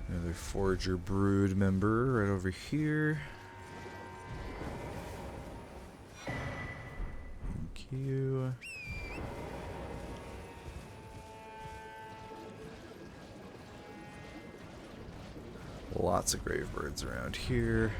Speaker 1: Another Forager Brood member right over here. Thank you. Lots of grave birds around here.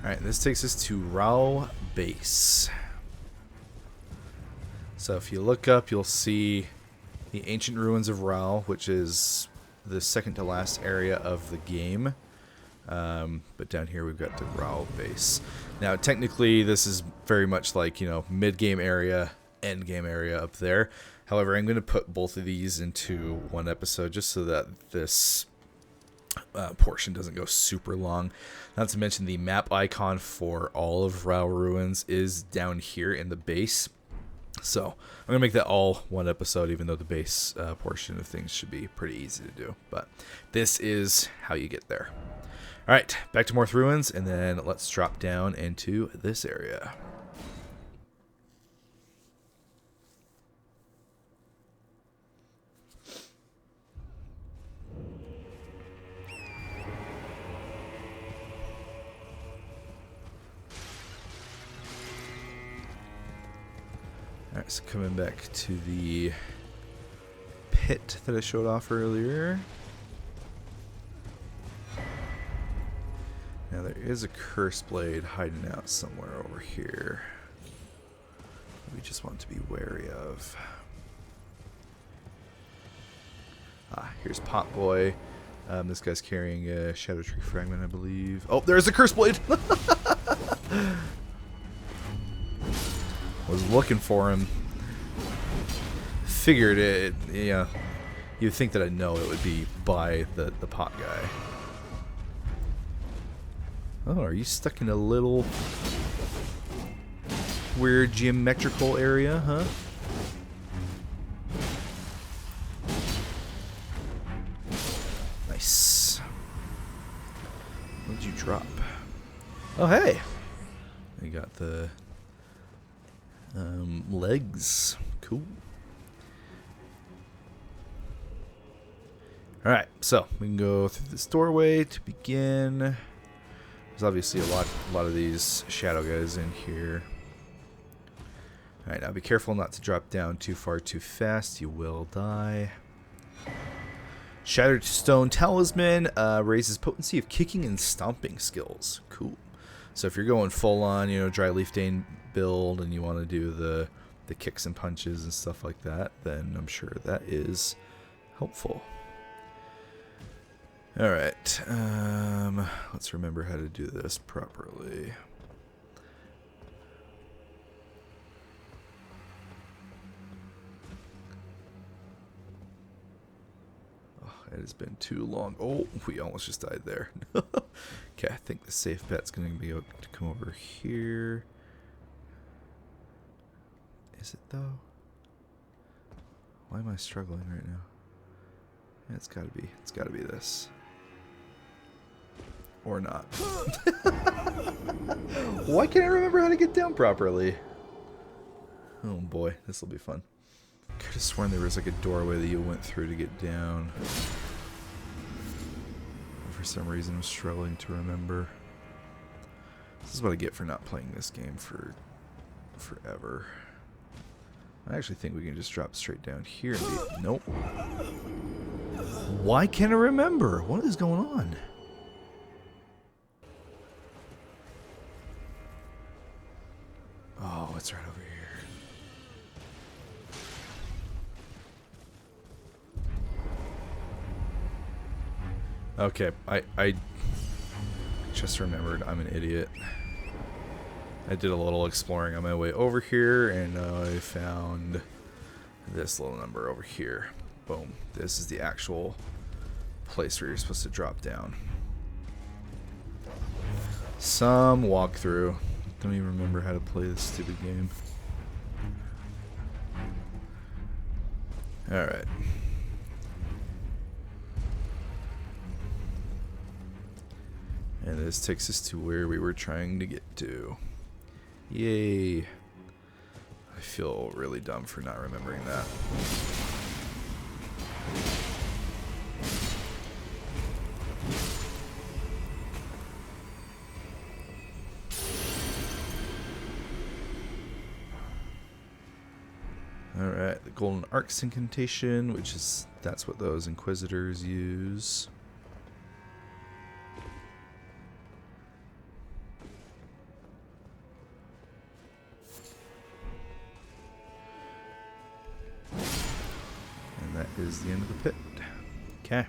Speaker 1: Alright, this takes us to Rao Base. So if you look up, you'll see the Ancient Ruins of Rao, which is the second to last area of the game. But down here we've got the Rao Base. Now technically this is very much like, you know, mid-game area, end-game area up there. However, I'm going to put both of these into one episode just so that this portion doesn't go super long. Not to mention the map icon for all of Rao Ruins is down here in the base. So I'm going to make that all one episode, even though the base portion of things should be pretty easy to do. But this is how you get there. All right, back to Morth Ruins, and then let's drop down into this area. Alright, so coming back to the pit that I showed off earlier. Now there is a Curseblade hiding out somewhere over here. We just want to be wary of. Ah, here's Pot Boy. This guy's carrying a Shadow Tree Fragment, I believe. Oh, there's a Curseblade! Was looking for him. Figured it, yeah. You'd think that I'd know it would be by the pot guy. Oh, are you stuck in a little weird geometrical area, huh? Nice. What did you drop? Oh, hey! You got the legs. Cool. Alright, so we can go through this doorway to begin. There's obviously a lot of these shadow guys in here. Alright, now be careful not to drop down too far too fast. You will die. Shattered Stone Talisman raises potency of kicking and stomping skills. Cool. So if you're going full on, you know, Dryleaf Dane build and you want to do the kicks and punches and stuff like that, then I'm sure that is helpful. Alright, let's remember how to do this properly. Oh, it has been too long. Oh, we almost just died there. Okay, I think the safe bet's going to be able to come over here. Is it though? Why am I struggling right now? Yeah, it's gotta be. It's gotta be this. Or not. Why can't I remember how to get down properly? Oh boy, this will be fun. I could have sworn there was like a doorway that you went through to get down. For some reason I'm struggling to remember. This is what I get for not playing this game for forever. I actually think we can just drop straight down here and be... Nope. Why can't I remember? What is going on? Oh, it's right over here. Okay, I just remembered I'm an idiot. I did a little exploring on my way over here, and I found this little number over here. Boom. This is the actual place where you're supposed to drop down. Some walkthrough. Don't even remember how to play this stupid game. Alright. And this takes us to where we were trying to get to. Yay. I feel really dumb for not remembering that. Alright, the Golden Arcs incantation, which is, that's what those Inquisitors use. And that is the end of the pit. Okay,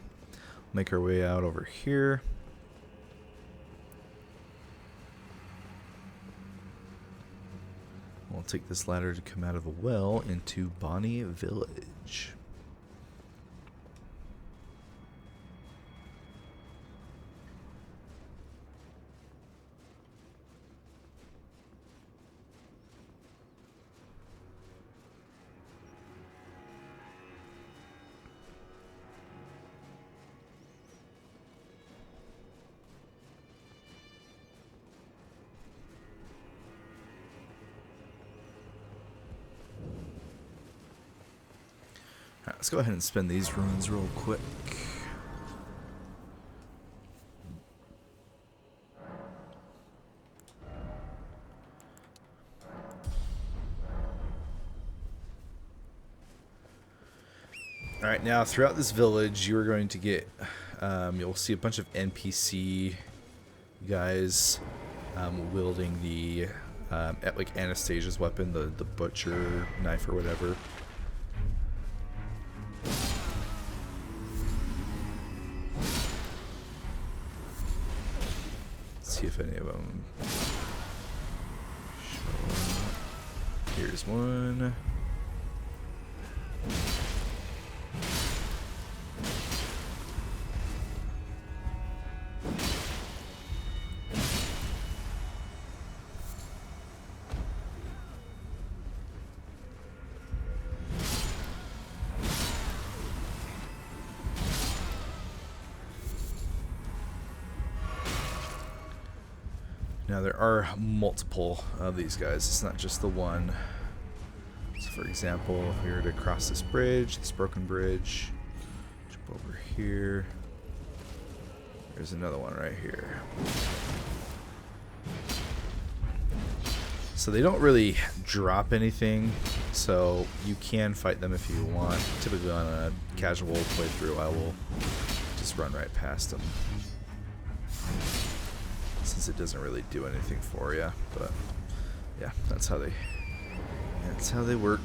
Speaker 1: make our way out over here. I'll take this ladder to come out of the well into Bonnie Village. Alright, let's go ahead and spend these runes real quick. Alright, now throughout this village, you are going to get, you'll see a bunch of NPC guys wielding the, like Anastasia's weapon, the butcher knife or whatever. See if any of them show up. Here's one. Now there are multiple of these guys, it's not just the one. So for example, if we were to cross this bridge, this broken bridge, jump over here, there's another one right here. So they don't really drop anything, so you can fight them if you want. Typically on a casual playthrough, I will just run right past them, since it doesn't really do anything for you. But yeah, that's how they work.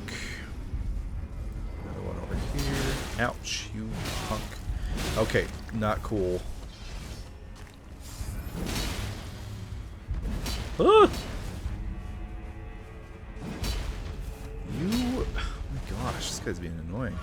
Speaker 1: Another one over here. Ouch, you punk. Okay, not cool. Ah! You, oh my gosh, this guy's being annoying.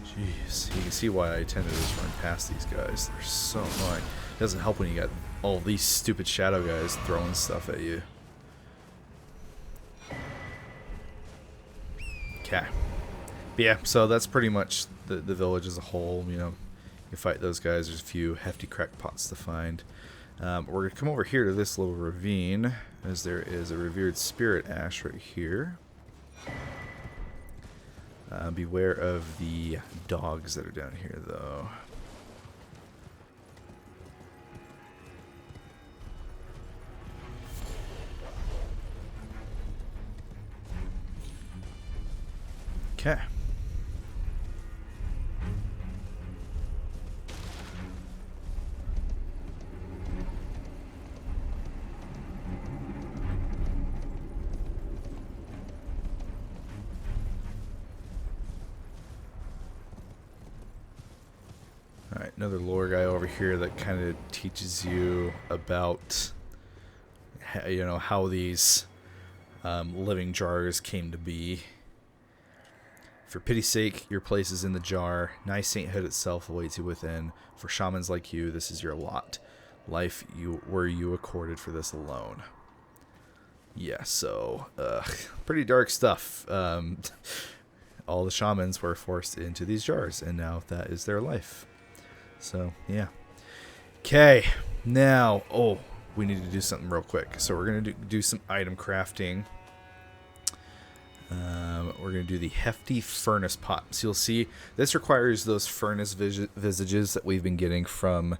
Speaker 1: Jeez, you can see why I tend to just run past these guys. They're so annoying. It doesn't help when you got all these stupid shadow guys throwing stuff at you. Okay. But yeah, so that's pretty much the village as a whole. You know, you fight those guys. There's a few hefty crackpots to find. We're going to come over here to this little ravine, as there is a revered spirit ash right here. Beware of the dogs that are down here, though. Okay. Alright, another lore guy over here that kind of teaches you about, you know, how these living jars came to be. For pity's sake, your place is in the jar. Nice sainthood itself awaits you within. For shamans like you, this is your lot. Life were you accorded for this alone. Yeah, so, pretty dark stuff. All the shamans were forced into these jars, and now that is their life. So, yeah. Okay, now, we need to do something real quick. So we're going to do some item crafting. We're going to do the hefty furnace pot. So you'll see this requires those furnace visages that we've been getting from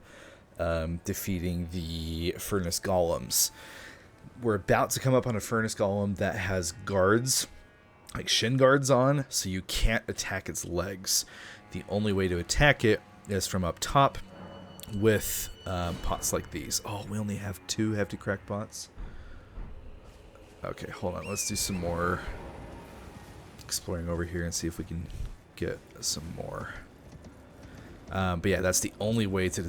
Speaker 1: defeating the furnace golems. We're about to come up on a furnace golem that has guards, like shin guards on, so you can't attack its legs. The only way to attack it is from up top with pots like these. Oh, we only have 2 hefty crackpots. Okay, hold on. Let's do some more exploring over here and see if we can get some more. But yeah, that's the only way to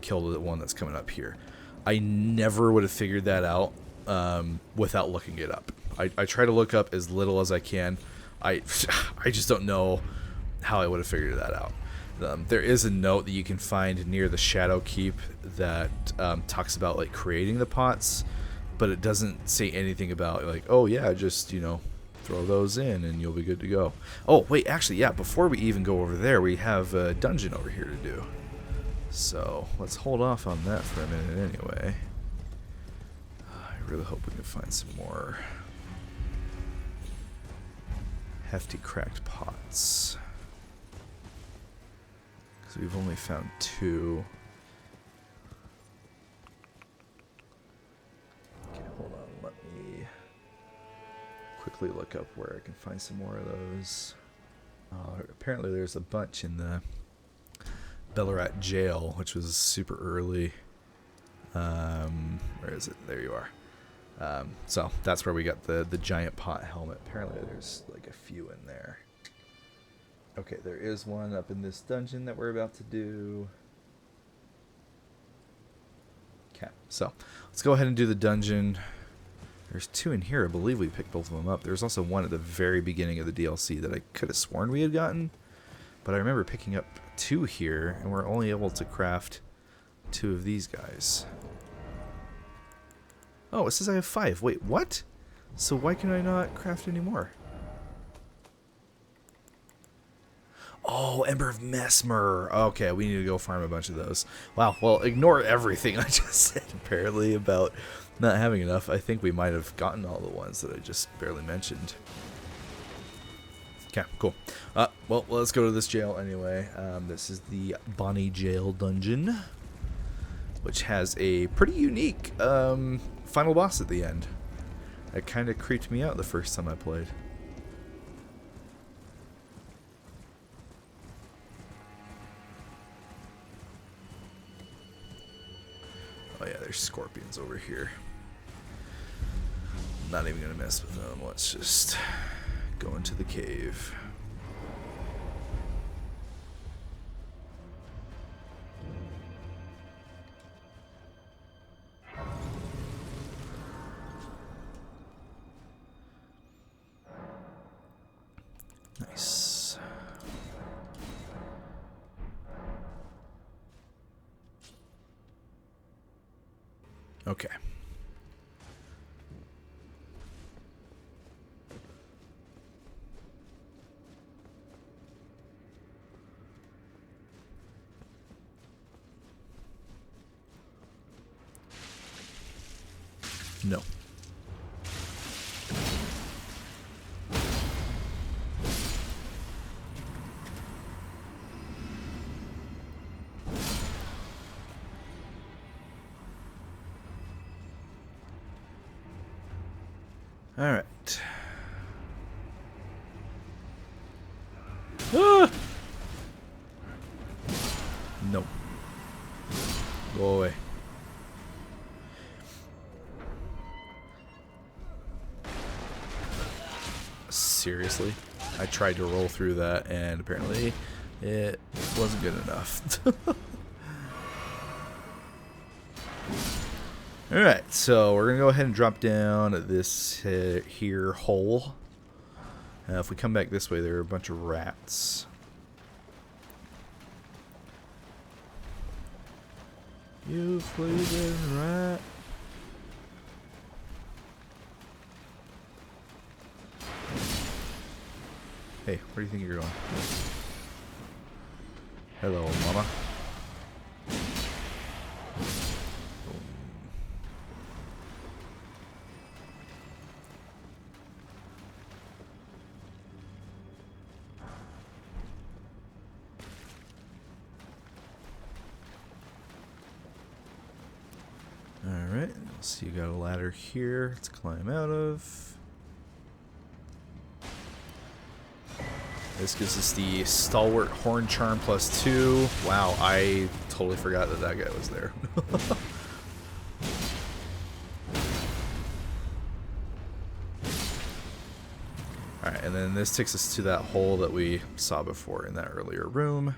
Speaker 1: kill the one that's coming up here. I never would have figured that out without looking it up. I try to look up as little as I can. I just don't know how I would have figured that out. There is a note that you can find near the Shadow Keep that talks about like creating the pots, but it doesn't say anything about like, oh yeah, just, you know, throw those in and you'll be good to go. Oh wait, actually, yeah, before we even go over there, we have a dungeon over here to do. So let's hold off on that for a minute anyway. I really hope we can find some more hefty cracked pots, because we've only found 2. Okay, hold on, let me quickly look up where I can find some more of those. Apparently there's a bunch in the Ballarat jail, which was super early. Where is it? There you are. So that's where we got the giant pot helmet. Apparently there's like a few in there. Okay, there is one up in this dungeon that we're about to do. Okay, so let's go ahead and do the dungeon. There's 2 in here. I believe we picked both of them up. There's also one at the very beginning of the DLC that I could have sworn we had gotten, but I remember picking up 2 here, and we're only able to craft 2 of these guys. Oh, it says I have 5. Wait, what? So why can I not craft any more? Oh, Ember of Mesmer. Okay, we need to go farm a bunch of those. Wow, well, ignore everything I just said, apparently, about not having enough. I think we might have gotten all the ones that I just barely mentioned. Okay, cool. Well, let's go to this jail anyway. This is the Bonnie Jail Dungeon, which has a pretty unique final boss at the end. It kind of creeped me out the first time I played. Oh yeah, there's scorpions over here. Not even gonna mess with them. Let's just go into the cave. Nice. Okay. No. All right. Ah! No. Go away. Seriously? I tried to roll through that and apparently it wasn't good enough. Alright, so we're going to go ahead and drop down this here hole. If we come back this way, there are a bunch of rats. You fleeing rat. Hey, where do you think you're going? Hello, mama. Alright, so you got a ladder here to climb out of. This gives us the Stalwart Horn Charm +2. Wow, I totally forgot that that guy was there. and then this takes us to that hole that we saw before in that earlier room.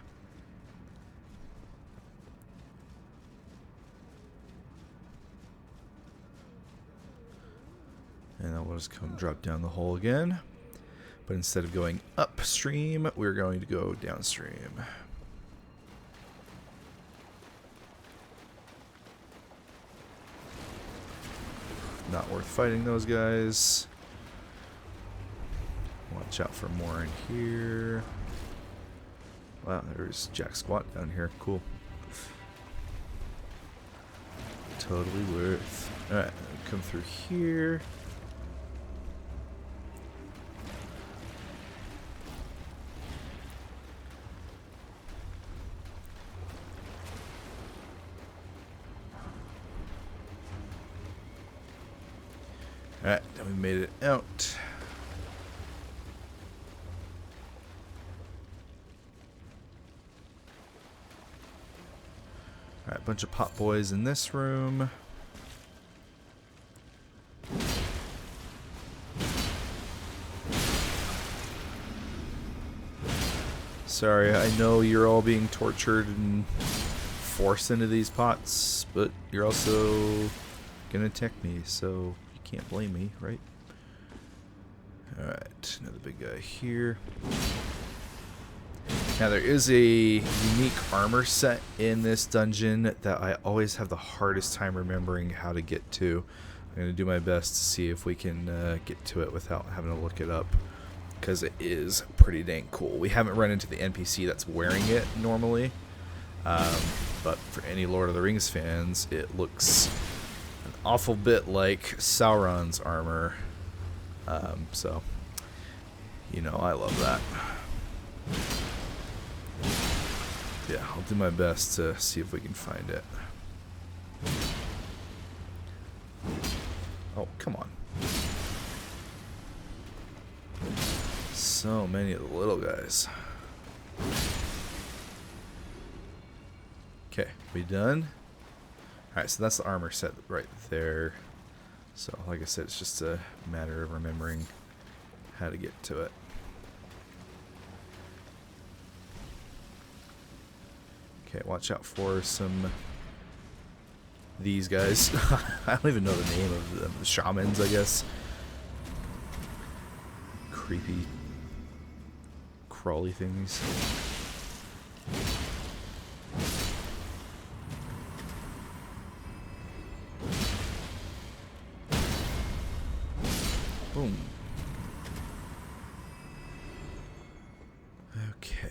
Speaker 1: And then we'll just come drop down the hole again. But instead of going upstream, we're going to go downstream. Not worth fighting those guys. Watch out for more in here. Wow, there's Jack Squat down here. Cool. Totally worth. Alright, come through here. Alright, then we made it out. Alright, bunch of pot boys in this room. Sorry, I know you're all being tortured and forced into these pots, but you're also gonna attack me, so you can't blame me, right? Alright, another big guy here. Now there is a unique armor set in this dungeon that I always have the hardest time remembering how to get to. I'm going to do my best to see if we can get to it without having to look it up, because it is pretty dang cool. We haven't run into the NPC that's wearing it normally, but for any Lord of the Rings fans, it looks an awful bit like Sauron's armor. So, you know, I love that. Yeah, I'll do my best to see if we can find it. Oh, come on. So many of the little guys. Okay, we done? Alright, so that's the armor set right there. So, like I said, it's just a matter of remembering how to get to it. Okay, watch out for some these guys. I don't even know the name of them. The shamans, I guess. Creepy, crawly things. Boom. Okay.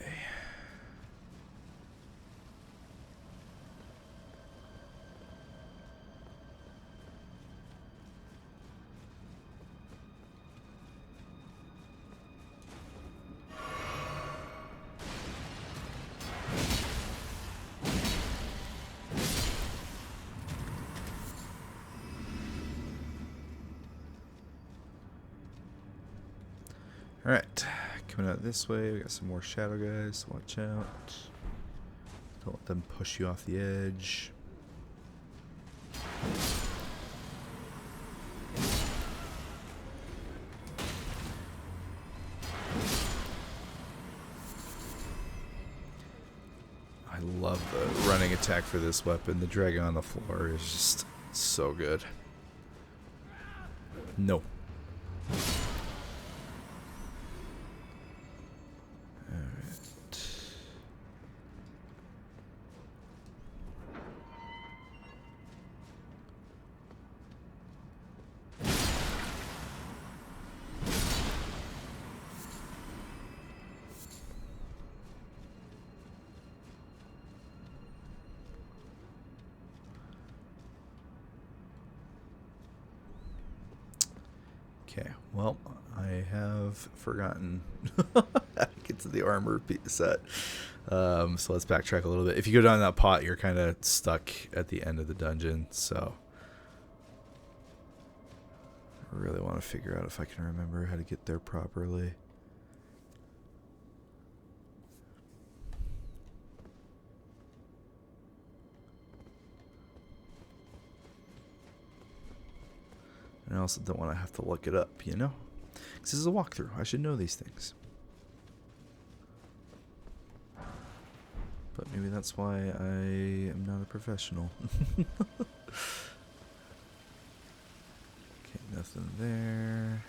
Speaker 1: Alright, coming out this way, we got some more shadow guys, watch out. Don't let them push you off the edge. I love the running attack for this weapon. The dragon on the floor is just so good. No. Okay, well, I have forgotten how to get to the armor set. So let's backtrack a little bit. If you go down that pot, you're kind of stuck at the end of the dungeon, so I really want to figure out if I can remember how to get there properly. And I also don't want to have to look it up, you know? This is a walkthrough. I should know these things. But maybe that's why I am not a professional. Okay, nothing there.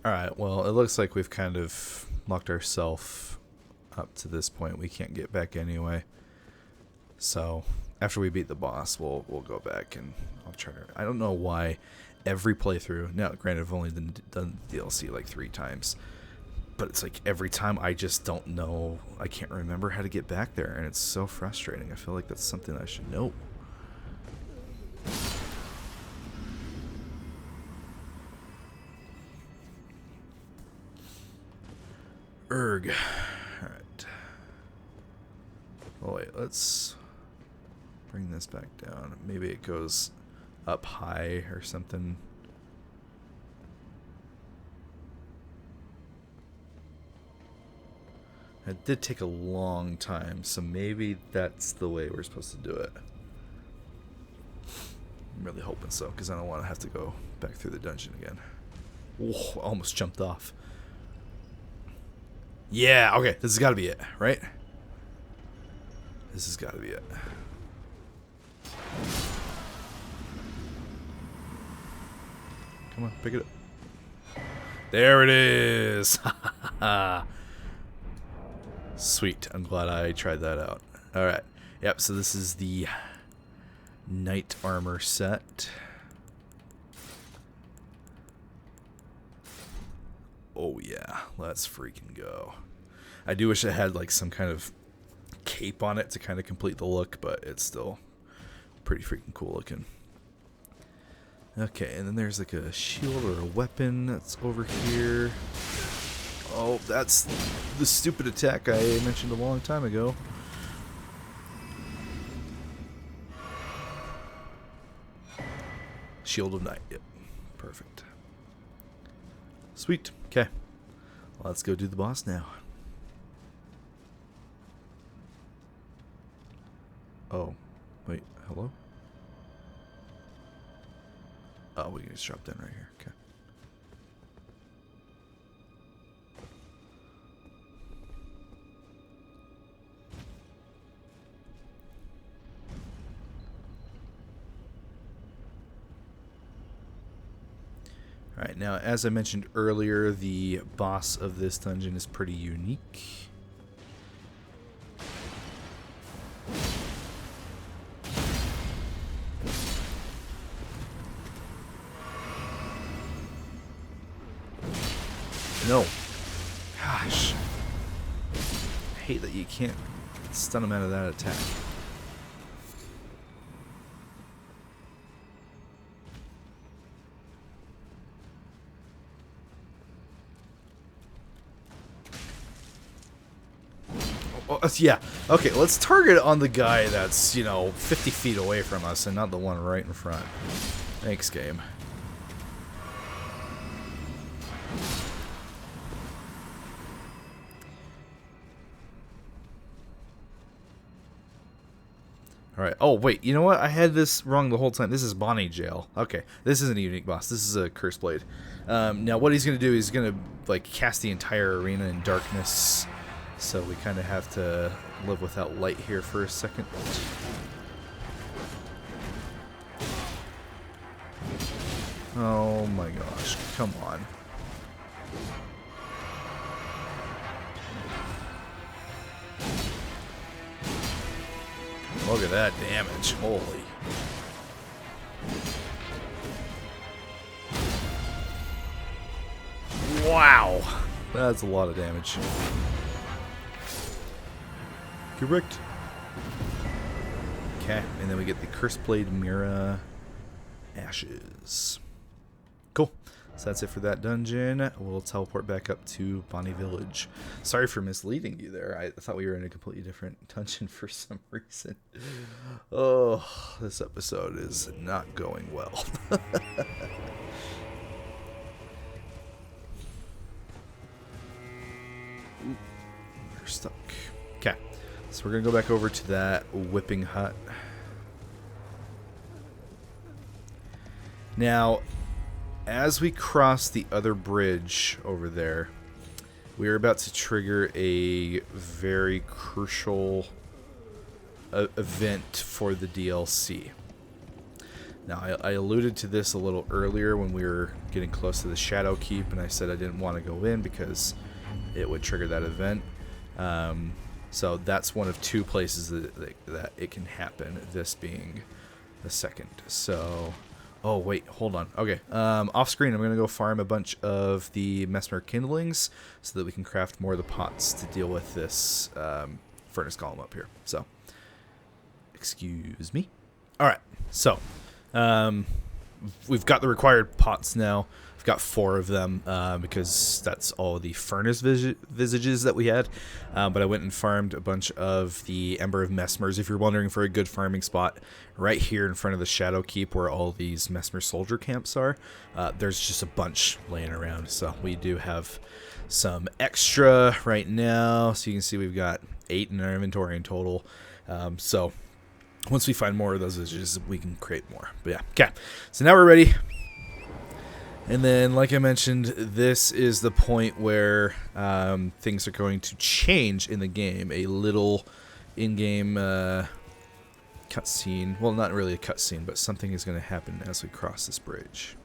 Speaker 1: Alright, well, it looks like we've kind of locked ourselves up to this point. We can't get back anyway. So, after we beat the boss, we'll go back and I'll try to... I don't know why every playthrough... Now, granted, I've only done DLC like 3 times. But it's like every time I just don't know... I can't remember how to get back there. And it's so frustrating. I feel like that's something I should know. Erg. Alright. Oh wait, let's bring this back down. Maybe it goes up high or something. It did take a long time, so maybe that's the way we're supposed to do it. I'm really hoping so, because I don't want to have to go back through the dungeon again. Whoa, almost jumped off. Yeah, okay, this has got to be it, right? This has got to be it. Come on, pick it up. There it is! Sweet, I'm glad I tried that out. Alright, yep, so this is the Knight Armor set. Oh yeah, let's freaking go. I do wish it had like some kind of cape on it to kind of complete the look, but it's still pretty freaking cool looking. Okay, and then there's like a shield or a weapon that's over here. Oh, that's the stupid attack I mentioned a long time ago. Shield of Night, yep, perfect. Sweet. Okay. Let's go do the boss now. Oh. Wait. Hello? Oh, we can just drop down right here. Okay. Alright, now as I mentioned earlier, the boss of this dungeon is pretty unique. No. Gosh. I hate that you can't stun him out of that attack. Yeah. Okay, let's target on the guy that's, 50 feet away from us and not the one right in front. Thanks, game. Alright. Oh, wait. You know what? I had this wrong the whole time. This is Bonnie Jail. Okay. This isn't a unique boss. This is a Curseblade. Now, what he's going to do is he's going to, like, cast the entire arena in darkness. So we kind of have to live without light here for a second. Oh my gosh. Come on. Look at that damage. Holy. Wow. That's a lot of damage. Correct. Okay, and then we get the Curseblade Mira Ashes. Cool. So that's it for that dungeon. We'll teleport back up to Bonnie Village. Sorry for misleading you there. I thought we were in a completely different dungeon for some reason. Oh, this episode is not going well. We're stuck. Okay, so we're going to go back over to that whipping hut. Now, as we cross the other bridge over there, we are about to trigger a very crucial event for the DLC. Now, I alluded to this a little earlier when we were getting close to the Shadow Keep, and I said I didn't want to go in because it would trigger that event. So that's one of two places that it can happen, this being the second. So... Oh, wait, hold on. Okay, off screen, I'm going to go farm a bunch of the Mesmer kindlings so that we can craft more of the pots to deal with this furnace column up here. So, excuse me. All right, so we've got the required pots now. We've got 4 of them because that's all the furnace visages that we had. But I went and farmed a bunch of the Ember of Mesmers. If you're wondering for a good farming spot, right here in front of the Shadow Keep where all these Mesmer soldier camps are, there's just a bunch laying around. So we do have some extra right now. So you can see we've got 8 in our inventory in total. So once we find more of those visages, we can create more. But yeah, okay. So now we're ready. And then, like I mentioned, this is the point where things are going to change in the game. A little in-game cutscene. Well, not really a cutscene, but something is going to happen as we cross this bridge.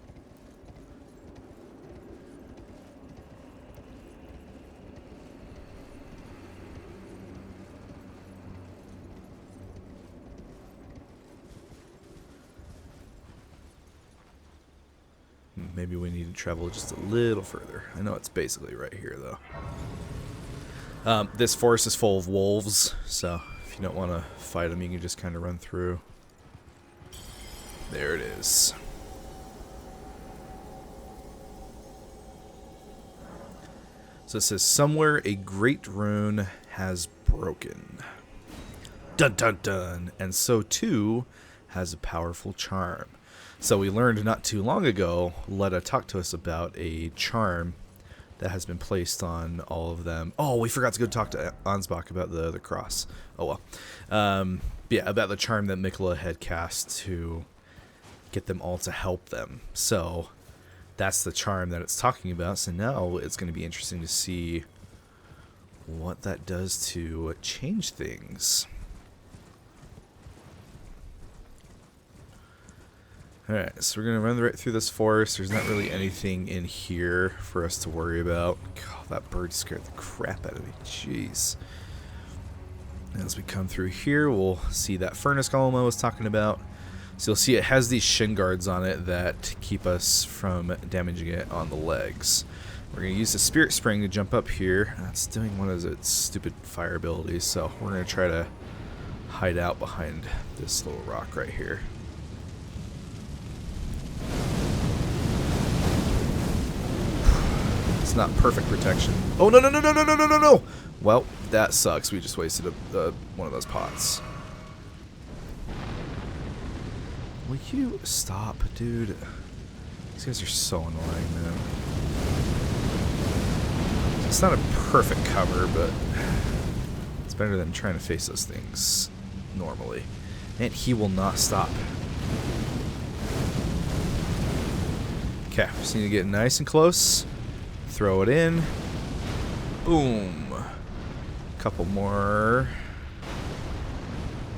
Speaker 1: Maybe we need to travel just a little further. I know it's basically right here, though. This forest is full of wolves, so if you don't want to fight them, you can just kind of run through. There it is. So it says, somewhere a great rune has broken. Dun dun dun. And so too has a powerful charm. So we learned not too long ago, Letta talked to us about a charm that has been placed on all of them. Oh, we forgot to go talk to Ansbach about the cross. Oh well. Yeah, about the charm that Mikola had cast to get them all to help them. So that's the charm that it's talking about. So now it's going to be interesting to see what that does to change things. Alright, so we're going to run right through this forest. There's not really anything in here for us to worry about. God, that bird scared the crap out of me. Jeez. As we come through here, we'll see that furnace column I was talking about. So you'll see it has these shin guards on it that keep us from damaging it on the legs. We're going to use the Spirit Spring to jump up here. That's doing one of its stupid fire abilities, so we're going to try to hide out behind this little rock right here. It's not perfect protection. Oh, no, no, no, no, no, no, no, no, no! Well, that sucks. We just wasted one of those pots. Will you stop, dude? These guys are so annoying, man. It's not a perfect cover, but it's better than trying to face those things normally. And he will not stop. Okay, just need to get nice and close. Throw it in. Boom. Couple more.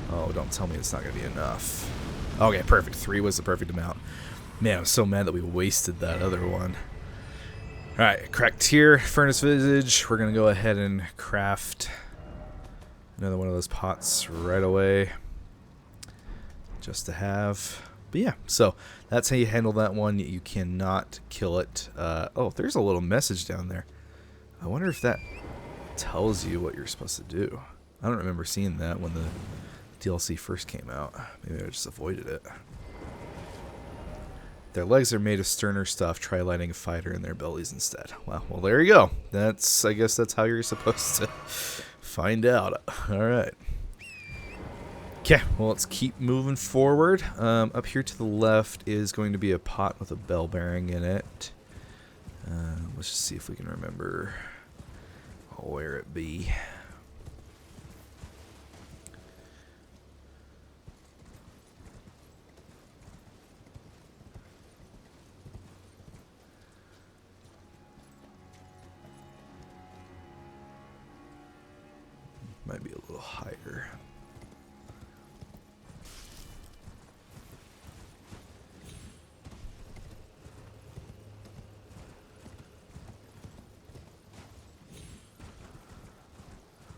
Speaker 1: Oh, don't tell me it's not going to be enough. Okay, perfect. 3 was the perfect amount. Man, I'm so mad that we wasted that other one. Alright, cracked tier, furnace visage. We're going to go ahead and craft another one of those pots right away. Just to have. But yeah, so that's how you handle that one. You cannot kill it. Oh, there's a little message down there. I wonder if that tells you what you're supposed to do. I don't remember seeing that when the DLC first came out. Maybe I just avoided it. Their legs are made of sterner stuff. Try lighting a fighter in their bellies instead. Well, there you go. I guess that's how you're supposed to find out. All right. Okay, well, let's keep moving forward. Up here to the left is going to be a pot with a bell bearing in it. Let's just see if we can remember where it be. Might be a little higher.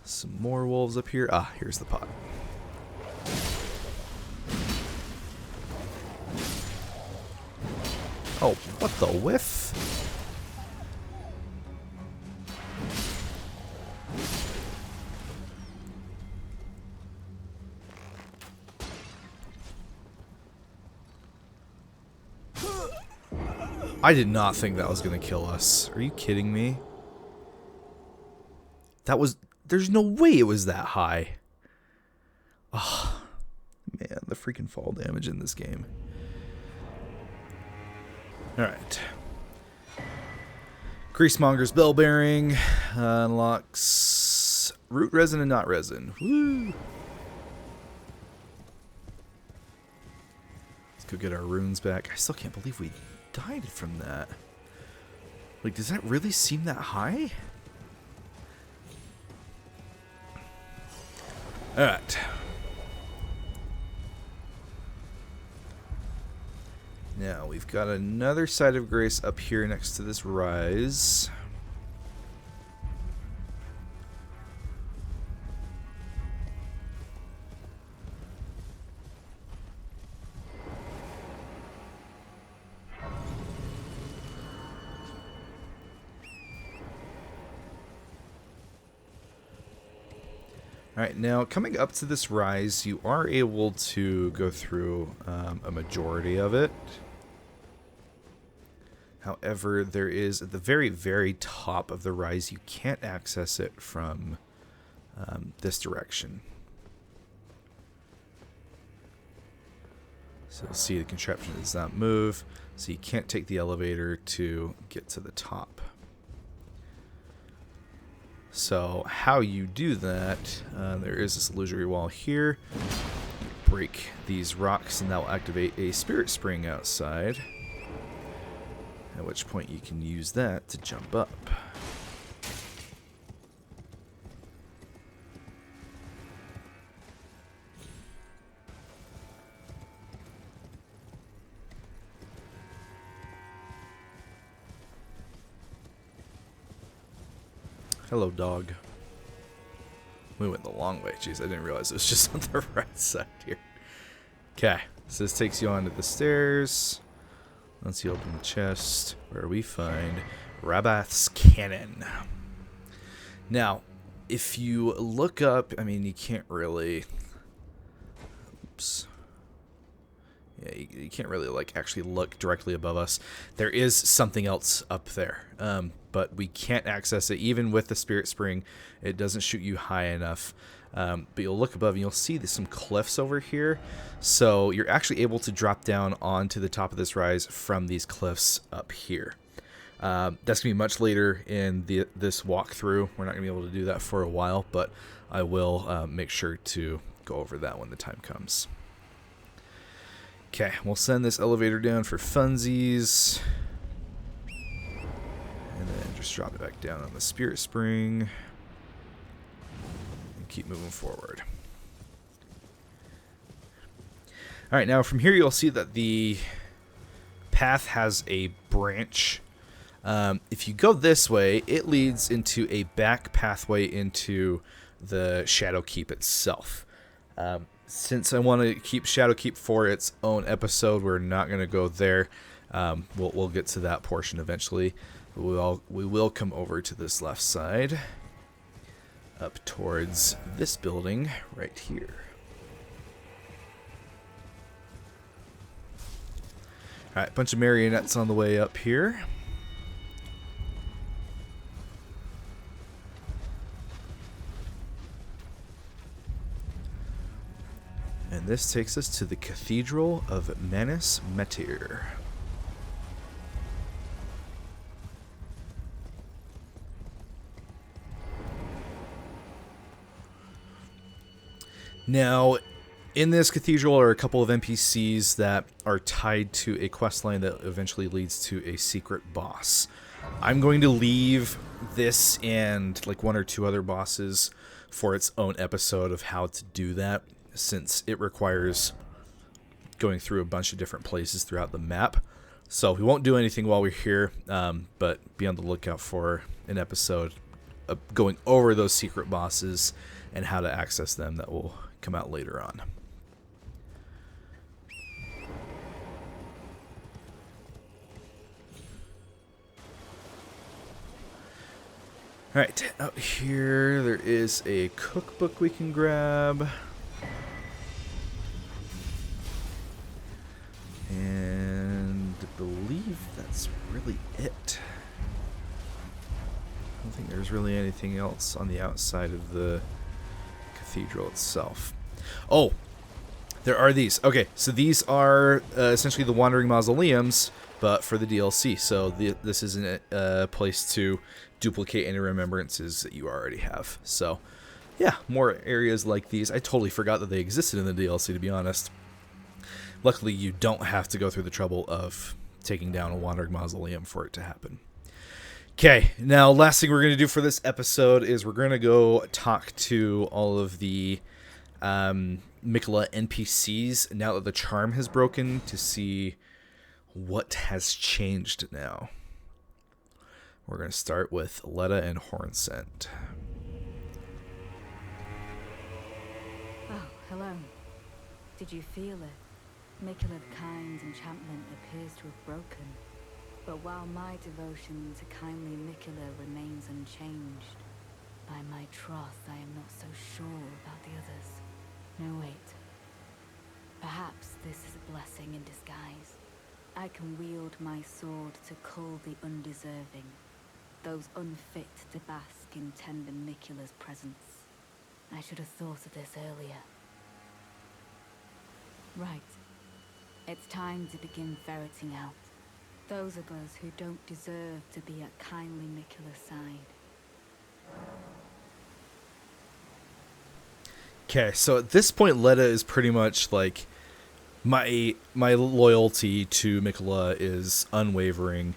Speaker 1: Some more wolves up here. Ah, here's the pot. Oh, what the whiff? I did not think that was going to kill us. Are you kidding me? That was... There's no way it was that high. Oh, man, the freaking fall damage in this game. Alright. Greasemonger's Bell Bearing unlocks root resin and not resin. Woo! Let's go get our runes back. I still can't believe we died from that. Like, does that really seem that high? Alright. Now, we've got another side of grace up here next to this rise. Alright, now coming up to this rise, you are able to go through a majority of it. However, there is at the very, very top of the rise, you can't access it from this direction. So you'll see the contraption does not move, so you can't take the elevator to get to the top. So how you do that, there is this illusory wall here. You break these rocks and that will activate a spirit spring outside. At which point you can use that to jump up. Hello, dog. We went the long way. Jeez, I didn't realize it was just on the right side here. Okay, so this takes you onto the stairs. Once you open the chest, where we find Rabath's Cannon. Now, if you look up, I mean, you can't really... Oops. Yeah, you can't really like actually look directly above us. There is something else up there, but we can't access it even with the Spirit Spring. It doesn't shoot you high enough. But you'll look above and you'll see there's some cliffs over here. So you're actually able to drop down onto the top of this rise from these cliffs up here. That's going to be much later in this walkthrough. We're not going to be able to do that for a while, but I will make sure to go over that when the time comes. Okay, we'll send this elevator down for funsies. And then just drop it back down on the Spirit Spring. And keep moving forward. Alright, now from here you'll see that the path has a branch. If you go this way, it leads into a back pathway into the Shadowkeep itself. Since I want to keep Shadowkeep for its own episode, we're not going to go there. We'll get to that portion eventually. We will come over to this left side, up towards this building right here. All right, bunch of marionettes on the way up here. And this takes us to the Cathedral of Manus Metir. Now, in this cathedral are a couple of NPCs that are tied to a questline that eventually leads to a secret boss. I'm going to leave this and like one or two other bosses for its own episode of how to do that, since it requires going through a bunch of different places throughout the map. So we won't do anything while we're here, but be on the lookout for an episode of going over those secret bosses and how to access them that will come out later on. Alright, out here there is a cookbook we can grab. And I believe that's really it. I don't think there's really anything else on the outside of the cathedral itself. Oh, there are these. Okay, so these are essentially the Wandering Mausoleums, but for the DLC. So this isn't a place to duplicate any remembrances that you already have. So, yeah, more areas like these. I totally forgot that they existed in the DLC, to be honest. Luckily, you don't have to go through the trouble of taking down a Wandering Mausoleum for it to happen. Okay, now last thing we're going to do for this episode is we're going to go talk to all of the Miquella NPCs now that the charm has broken, to see what has changed now. We're going to start with Letta and Hornsent.
Speaker 2: Oh, hello. Did you feel it? Miquella the Kind's enchantment appears to have broken. But while my devotion to kindly Miquella remains unchanged, by my troth I am not so sure about the others. No, wait. Perhaps this is a blessing in disguise. I can wield my sword to cull the undeserving, those unfit to bask in tender Miquella's presence. I should have thought of this earlier. Right. It's time to begin ferreting out those of us who don't deserve to be at kindly Miquella's side.
Speaker 1: Okay, so at this point, Letta is pretty much like, my loyalty to Miquella is unwavering,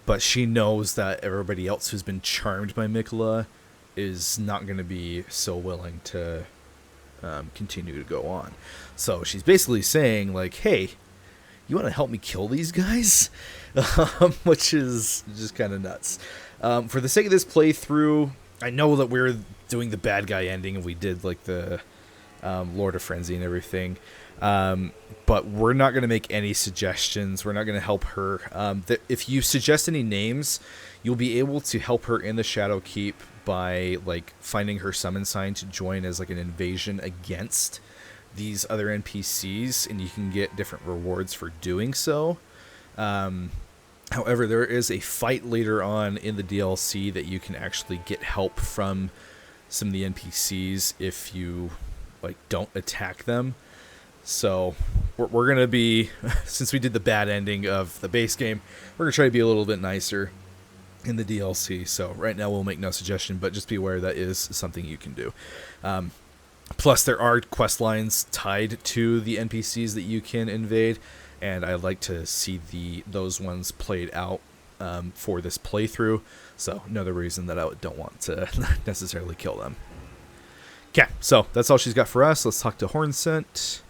Speaker 1: but she knows that everybody else who's been charmed by Miquella is not going to be so willing to continue to go on. So she's basically saying, like, hey, you want to help me kill these guys? Which is just kind of nuts. For the sake of this playthrough, I know that we're doing the bad guy ending, and we did like the Lord of Frenzy and everything. But we're not going to make any suggestions. We're not going to help her. If you suggest any names, you'll be able to help her in the Shadowkeep by like finding her summon sign to join as like an invasion against these other NPCs, and you can get different rewards for doing so. However, there is a fight later on in the DLC that you can actually get help from some of the NPCs if you like don't attack them. So we're going to be, since we did the bad ending of the base game, we're going to try to be a little bit nicer in the DLC. So right now we'll make no suggestion, but just be aware that is something you can do. Plus there are quest lines tied to the NPCs that you can invade, and I'd like to see those ones played out for this playthrough. So another reason that I don't want to necessarily kill them. Okay, so that's all she's got for us. Let's talk to Hornsent.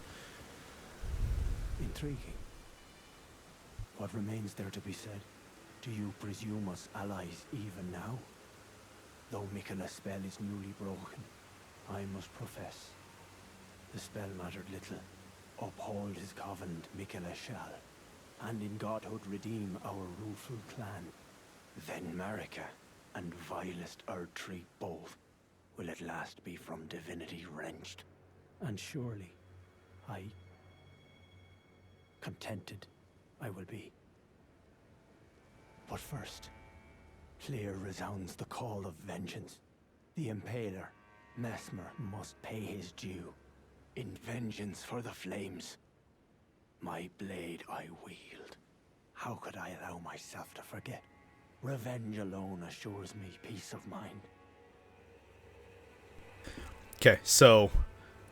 Speaker 3: Intriguing. What remains there to be said? Do you presume us allies even now? Though Miquella's spell is newly broken, I must profess, the spell mattered little. Uphold his covenant, Miquella shall, and in godhood redeem our rueful clan. Then Marika and vilest Erdtree both will at last be from divinity wrenched. And surely, contented I will be. But first, clear resounds the call of vengeance. The Impaler, Mesmer, must pay his due. In vengeance for the flames, my blade I wield. How could I allow myself to forget? Revenge alone assures me peace of mind.
Speaker 1: Okay, so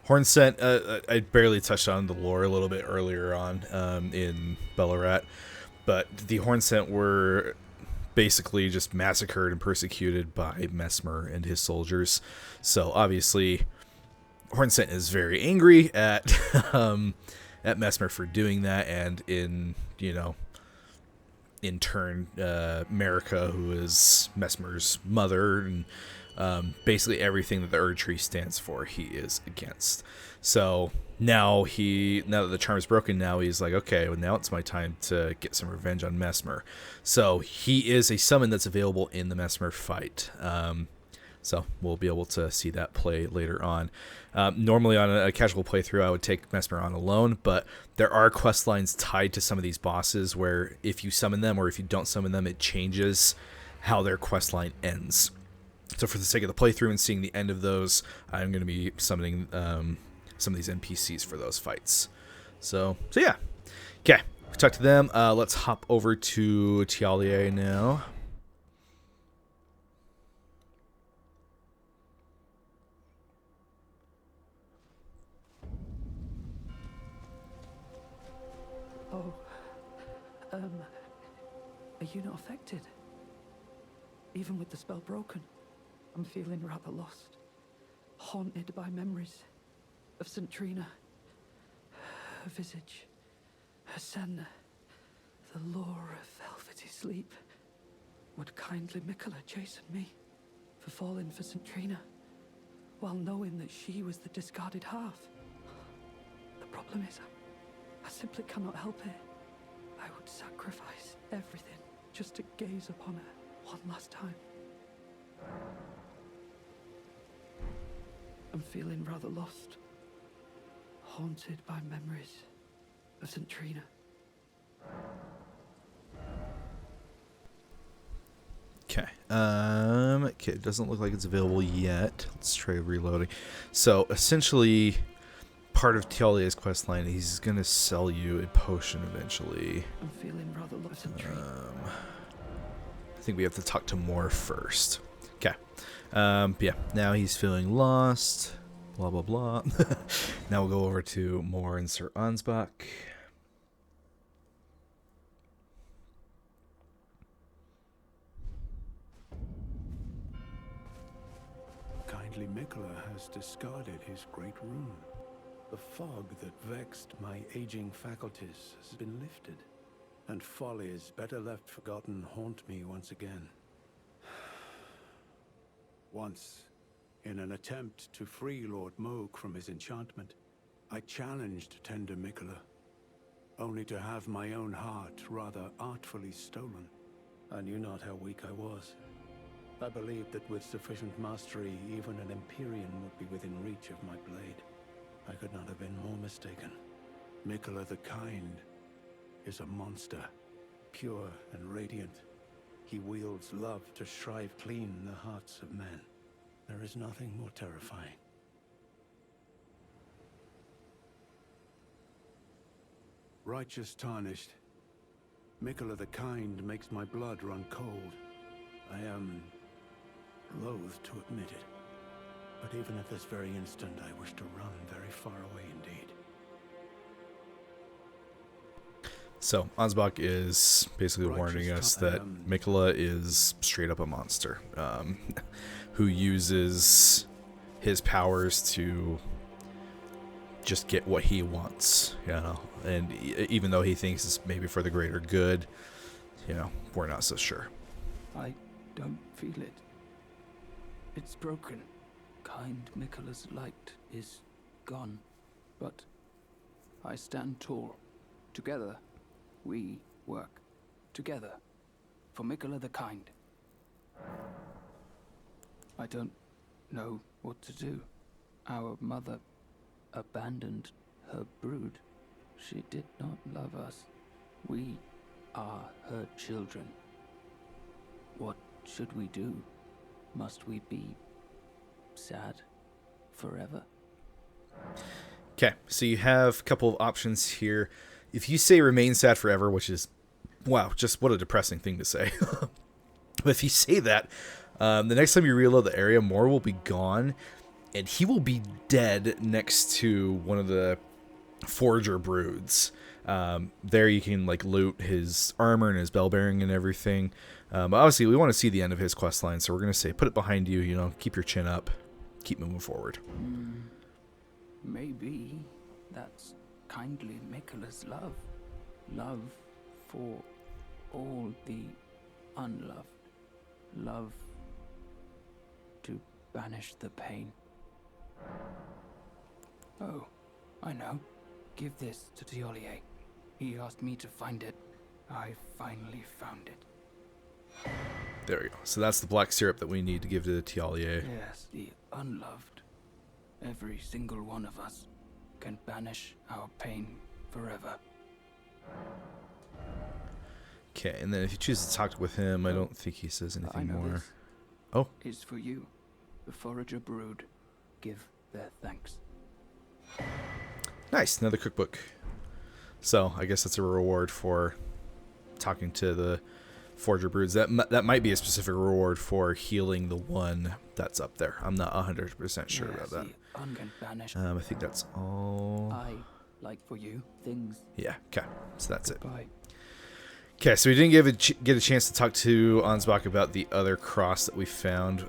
Speaker 1: Hornsent, I barely touched on the lore a little bit earlier on in Ballarat, but the Hornsent were basically just massacred and persecuted by Mesmer and his soldiers. So obviously Hornsent is very angry at Mesmer for doing that, and in turn, Marika, who is Mesmer's mother, and basically everything that the Erdtree stands for, he is against. So now that the charm is broken, now he's like, okay, well, now it's my time to get some revenge on Mesmer. So he is a summon that's available in the Mesmer fight. So we'll be able to see that play later on. Normally on a casual playthrough, I would take Mesmer on alone, but there are quest lines tied to some of these bosses where if you summon them or if you don't summon them, it changes how their quest line ends. So for the sake of the playthrough and seeing the end of those, I'm going to be summoning some of these NPCs for those fights. So yeah. Okay, we talked to them. Let's hop over to Tialier now.
Speaker 4: Are you not affected? Even with the spell broken, I'm feeling rather lost. Haunted by memories of St. Trina. Her visage, her senna, the lure of velvety sleep. Would kindly Miquella chasten me for falling for St. Trina, while knowing that she was the discarded half? The problem is, I simply cannot help it. I would sacrifice everything just to gaze upon her one last time. I'm feeling rather lost, haunted by memories of St. Trina.
Speaker 1: Okay. Okay, it doesn't look like it's available yet. Let's try reloading. So essentially, part of Tialier's quest line, he's going to sell you a potion eventually.
Speaker 4: I'm feeling rather lost.
Speaker 1: I think we have to talk to Moore first. Okay. Yeah, now he's feeling lost. Blah, blah, blah. Now we'll go over to Moore and Sir Ansbach.
Speaker 5: Kindly Miquella has discarded his great rune. The fog that vexed my aging faculties has been lifted, and follies better left forgotten haunt me once again. Once, in an attempt to free Lord Moog from his enchantment, I challenged tender Miquella, only to have my own heart rather artfully stolen. I knew not how weak I was. I believed that with sufficient mastery, even an Empyrean would be within reach of my blade. I could not have been more mistaken. Mikola the Kind is a monster, pure and radiant. He wields love to shrive clean the hearts of men. There is nothing more terrifying. Righteous tarnished. Mikola the Kind makes my blood run cold. I am loath to admit it. But even at this very instant, I wish to run very far away indeed.
Speaker 1: So, Ansbach is basically warning us that Mikola is straight up a monster, who uses his powers to just get what he wants, you know, and even though he thinks it's maybe for the greater good, you know, we're not so sure.
Speaker 4: I don't feel it. It's broken. Kind Mikola's light is gone. But I stand tall. Together, we work. Together. For Mikola the Kind. I don't know what to do. Our mother abandoned her brood. She did not love us. We are her children. What should we do? Must we be sad forever?
Speaker 1: Okay, so you have a couple of options here. If you say remain sad forever, which is, wow, just what a depressing thing to say. But if you say that, the next time you reload the area, Mor will be gone, and he will be dead next to one of the Forger broods. There you can like loot his armor and his bell bearing and everything. But obviously we want to see the end of his quest line, so we're going to say put it behind you, you know, keep your chin up, keep moving forward.
Speaker 4: Maybe that's kindly Mikola's love. Love for all the unloved. Love to banish the pain. Oh, I know. Give this to Tiolier. He asked me to find it. I finally found it.
Speaker 1: There we go. So that's the black syrup that we need to give to the Tiolier.
Speaker 4: Yes, the unloved. Every single one of us can banish our pain forever.
Speaker 1: Okay, and then if you choose to talk with him, I don't think he says anything more.
Speaker 4: This.
Speaker 1: Oh.
Speaker 4: Is for you. The Forager brood give their thanks.
Speaker 1: Nice, another cookbook. So I guess that's a reward for talking to the Forger broods. That might be a specific reward for healing the one that's up there. I'm not 100% sure about that. I think that's all.
Speaker 4: I like for you things.
Speaker 1: Yeah. Okay. So that's it.
Speaker 4: Bye.
Speaker 1: Okay. So we didn't get a chance to talk to Ansbach about the other cross that we found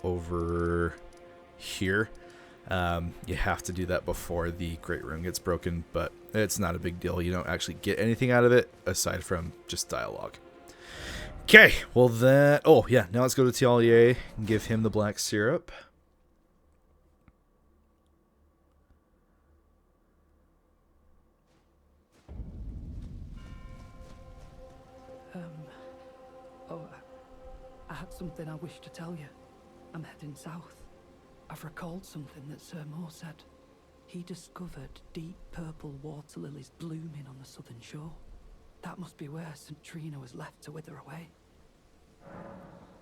Speaker 1: over here. You have to do that before the Great Rune gets broken, but it's not a big deal. You don't actually get anything out of it aside from just dialogue. Okay, well that... Oh, yeah, now let's go to Tiolier and give him the black syrup.
Speaker 4: I had something I wish to tell you. I'm heading south. I've recalled something that Sir Moore said. He discovered deep purple water lilies blooming on the southern shore. That must be where St. Trina was left to wither away.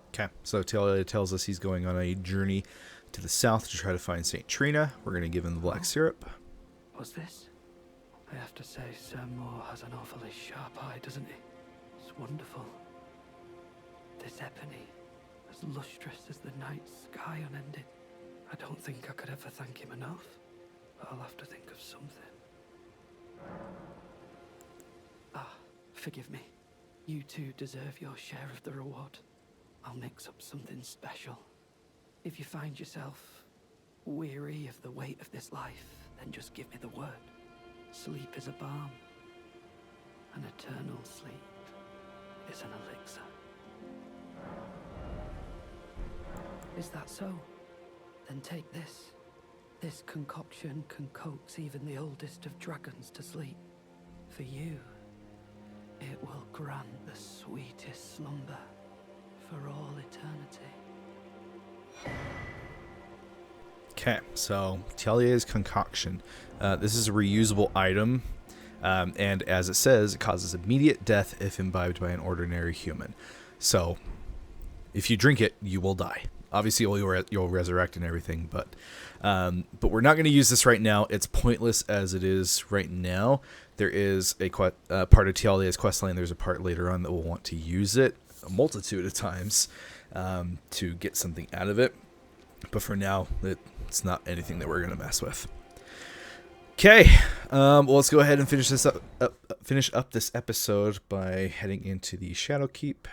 Speaker 1: Okay, so Tiolier tells us he's going on a journey to the south to try to find St. Trina. We're going to give him the black syrup.
Speaker 4: What's this? I have to say, Sir Moore has an awfully sharp eye, doesn't he? It's wonderful. This ebony, as lustrous as the night sky unending. I don't think I could ever thank him enough, but I'll have to think of something. Forgive me. You two deserve your share of the reward. I'll mix up something special. If you find yourself weary of the weight of this life, then just give me the word. Sleep is a balm. An eternal sleep is an elixir. Is that so? Then take this. This concoction can coax even the oldest of dragons to sleep. For you, it will grant the sweetest slumber for all eternity.
Speaker 1: Okay, so Talia's concoction. This is a reusable item, and as it says, it causes immediate death if imbibed by an ordinary human. So, if you drink it, you will die. Obviously, you'll resurrect and everything, but we're not going to use this right now. It's pointless as it is right now. There is a part of Talia's questline. There's a part later on that will want to use it a multitude of times to get something out of it. But for now, it's not anything that we're going to mess with. Okay, well, let's go ahead and finish up this episode by heading into the Shadow Keep.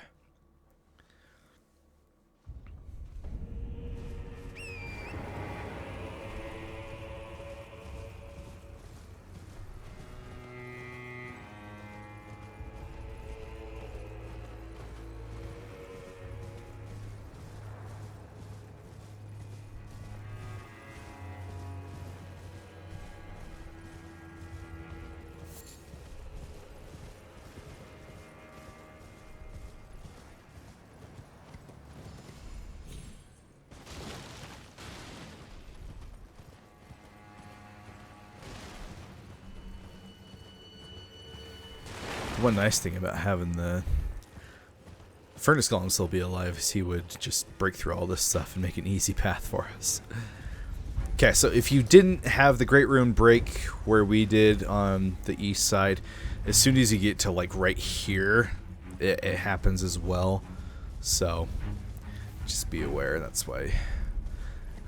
Speaker 1: One nice thing about having the Furnace Golem still be alive is he would just break through all this stuff and make an easy path for us. Okay, so if you didn't have the Great Rune break where we did on the east side, as soon as you get to like right here, it happens as well. So just be aware. That's why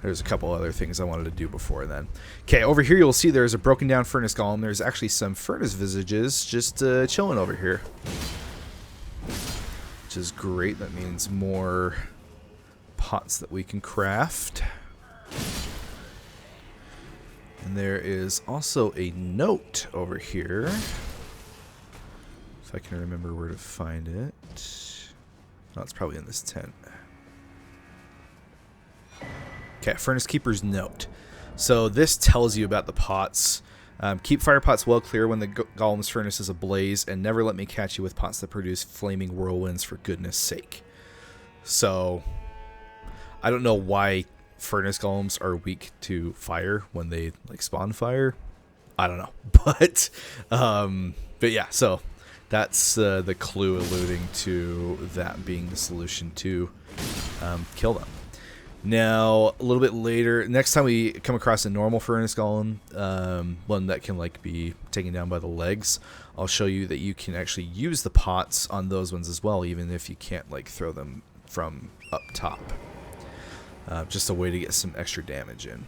Speaker 1: there's a couple other things I wanted to do before then. Okay, over here you'll see there's a broken down Furnace Golem. There's actually some Furnace Visages just chilling over here, which is great. That means more pots that we can craft. And there is also a note over here, if I can remember where to find it. Oh, it's probably in this tent. Okay, Furnace Keeper's note. So this tells you about the pots. Keep fire pots well clear when the golem's furnace is ablaze, and never let me catch you with pots that produce flaming whirlwinds for goodness sake. So, I don't know why furnace golems are weak to fire when they like spawn fire. I don't know, but yeah. So that's the clue alluding to that being the solution to kill them. Now, a little bit later, next time we come across a normal Furnace Golem, one that can like be taken down by the legs, I'll show you that you can actually use the pots on those ones as well, even if you can't like throw them from up top. Just a way to get some extra damage in.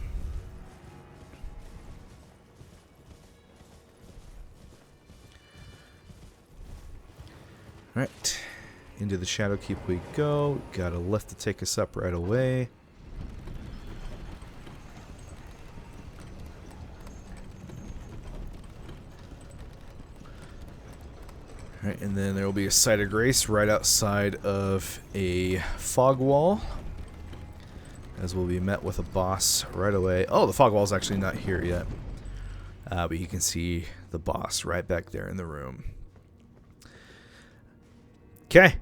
Speaker 1: Alright, into the Shadow Keep we go. Got a lift to take us up right away. Alright, and then there will be a Site of Grace right outside of a fog wall, as we'll be met with a boss right away. Oh, the fog wall's actually not here yet, but you can see the boss right back there in the room. Okay,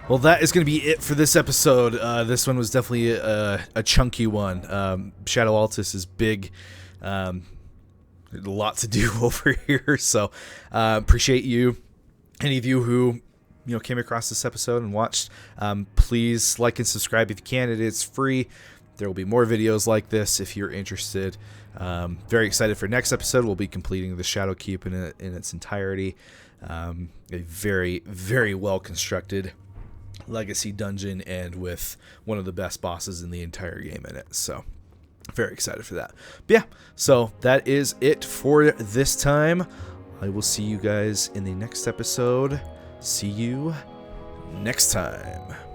Speaker 1: well that is going to be it for this episode. This one was definitely a chunky one. Scadu Altus is big. A lot to do over here, so appreciate you. Any of you who came across this episode and watched, please like and subscribe if you can. It is free. There will be more videos like this if you're interested. Very excited for next episode. We'll be completing the Shadow Keep in its entirety. A very, very well constructed legacy dungeon, and with one of the best bosses in the entire game in it. So very excited for that. But yeah, so that is it for this time. I will see you guys in the next episode. See you next time.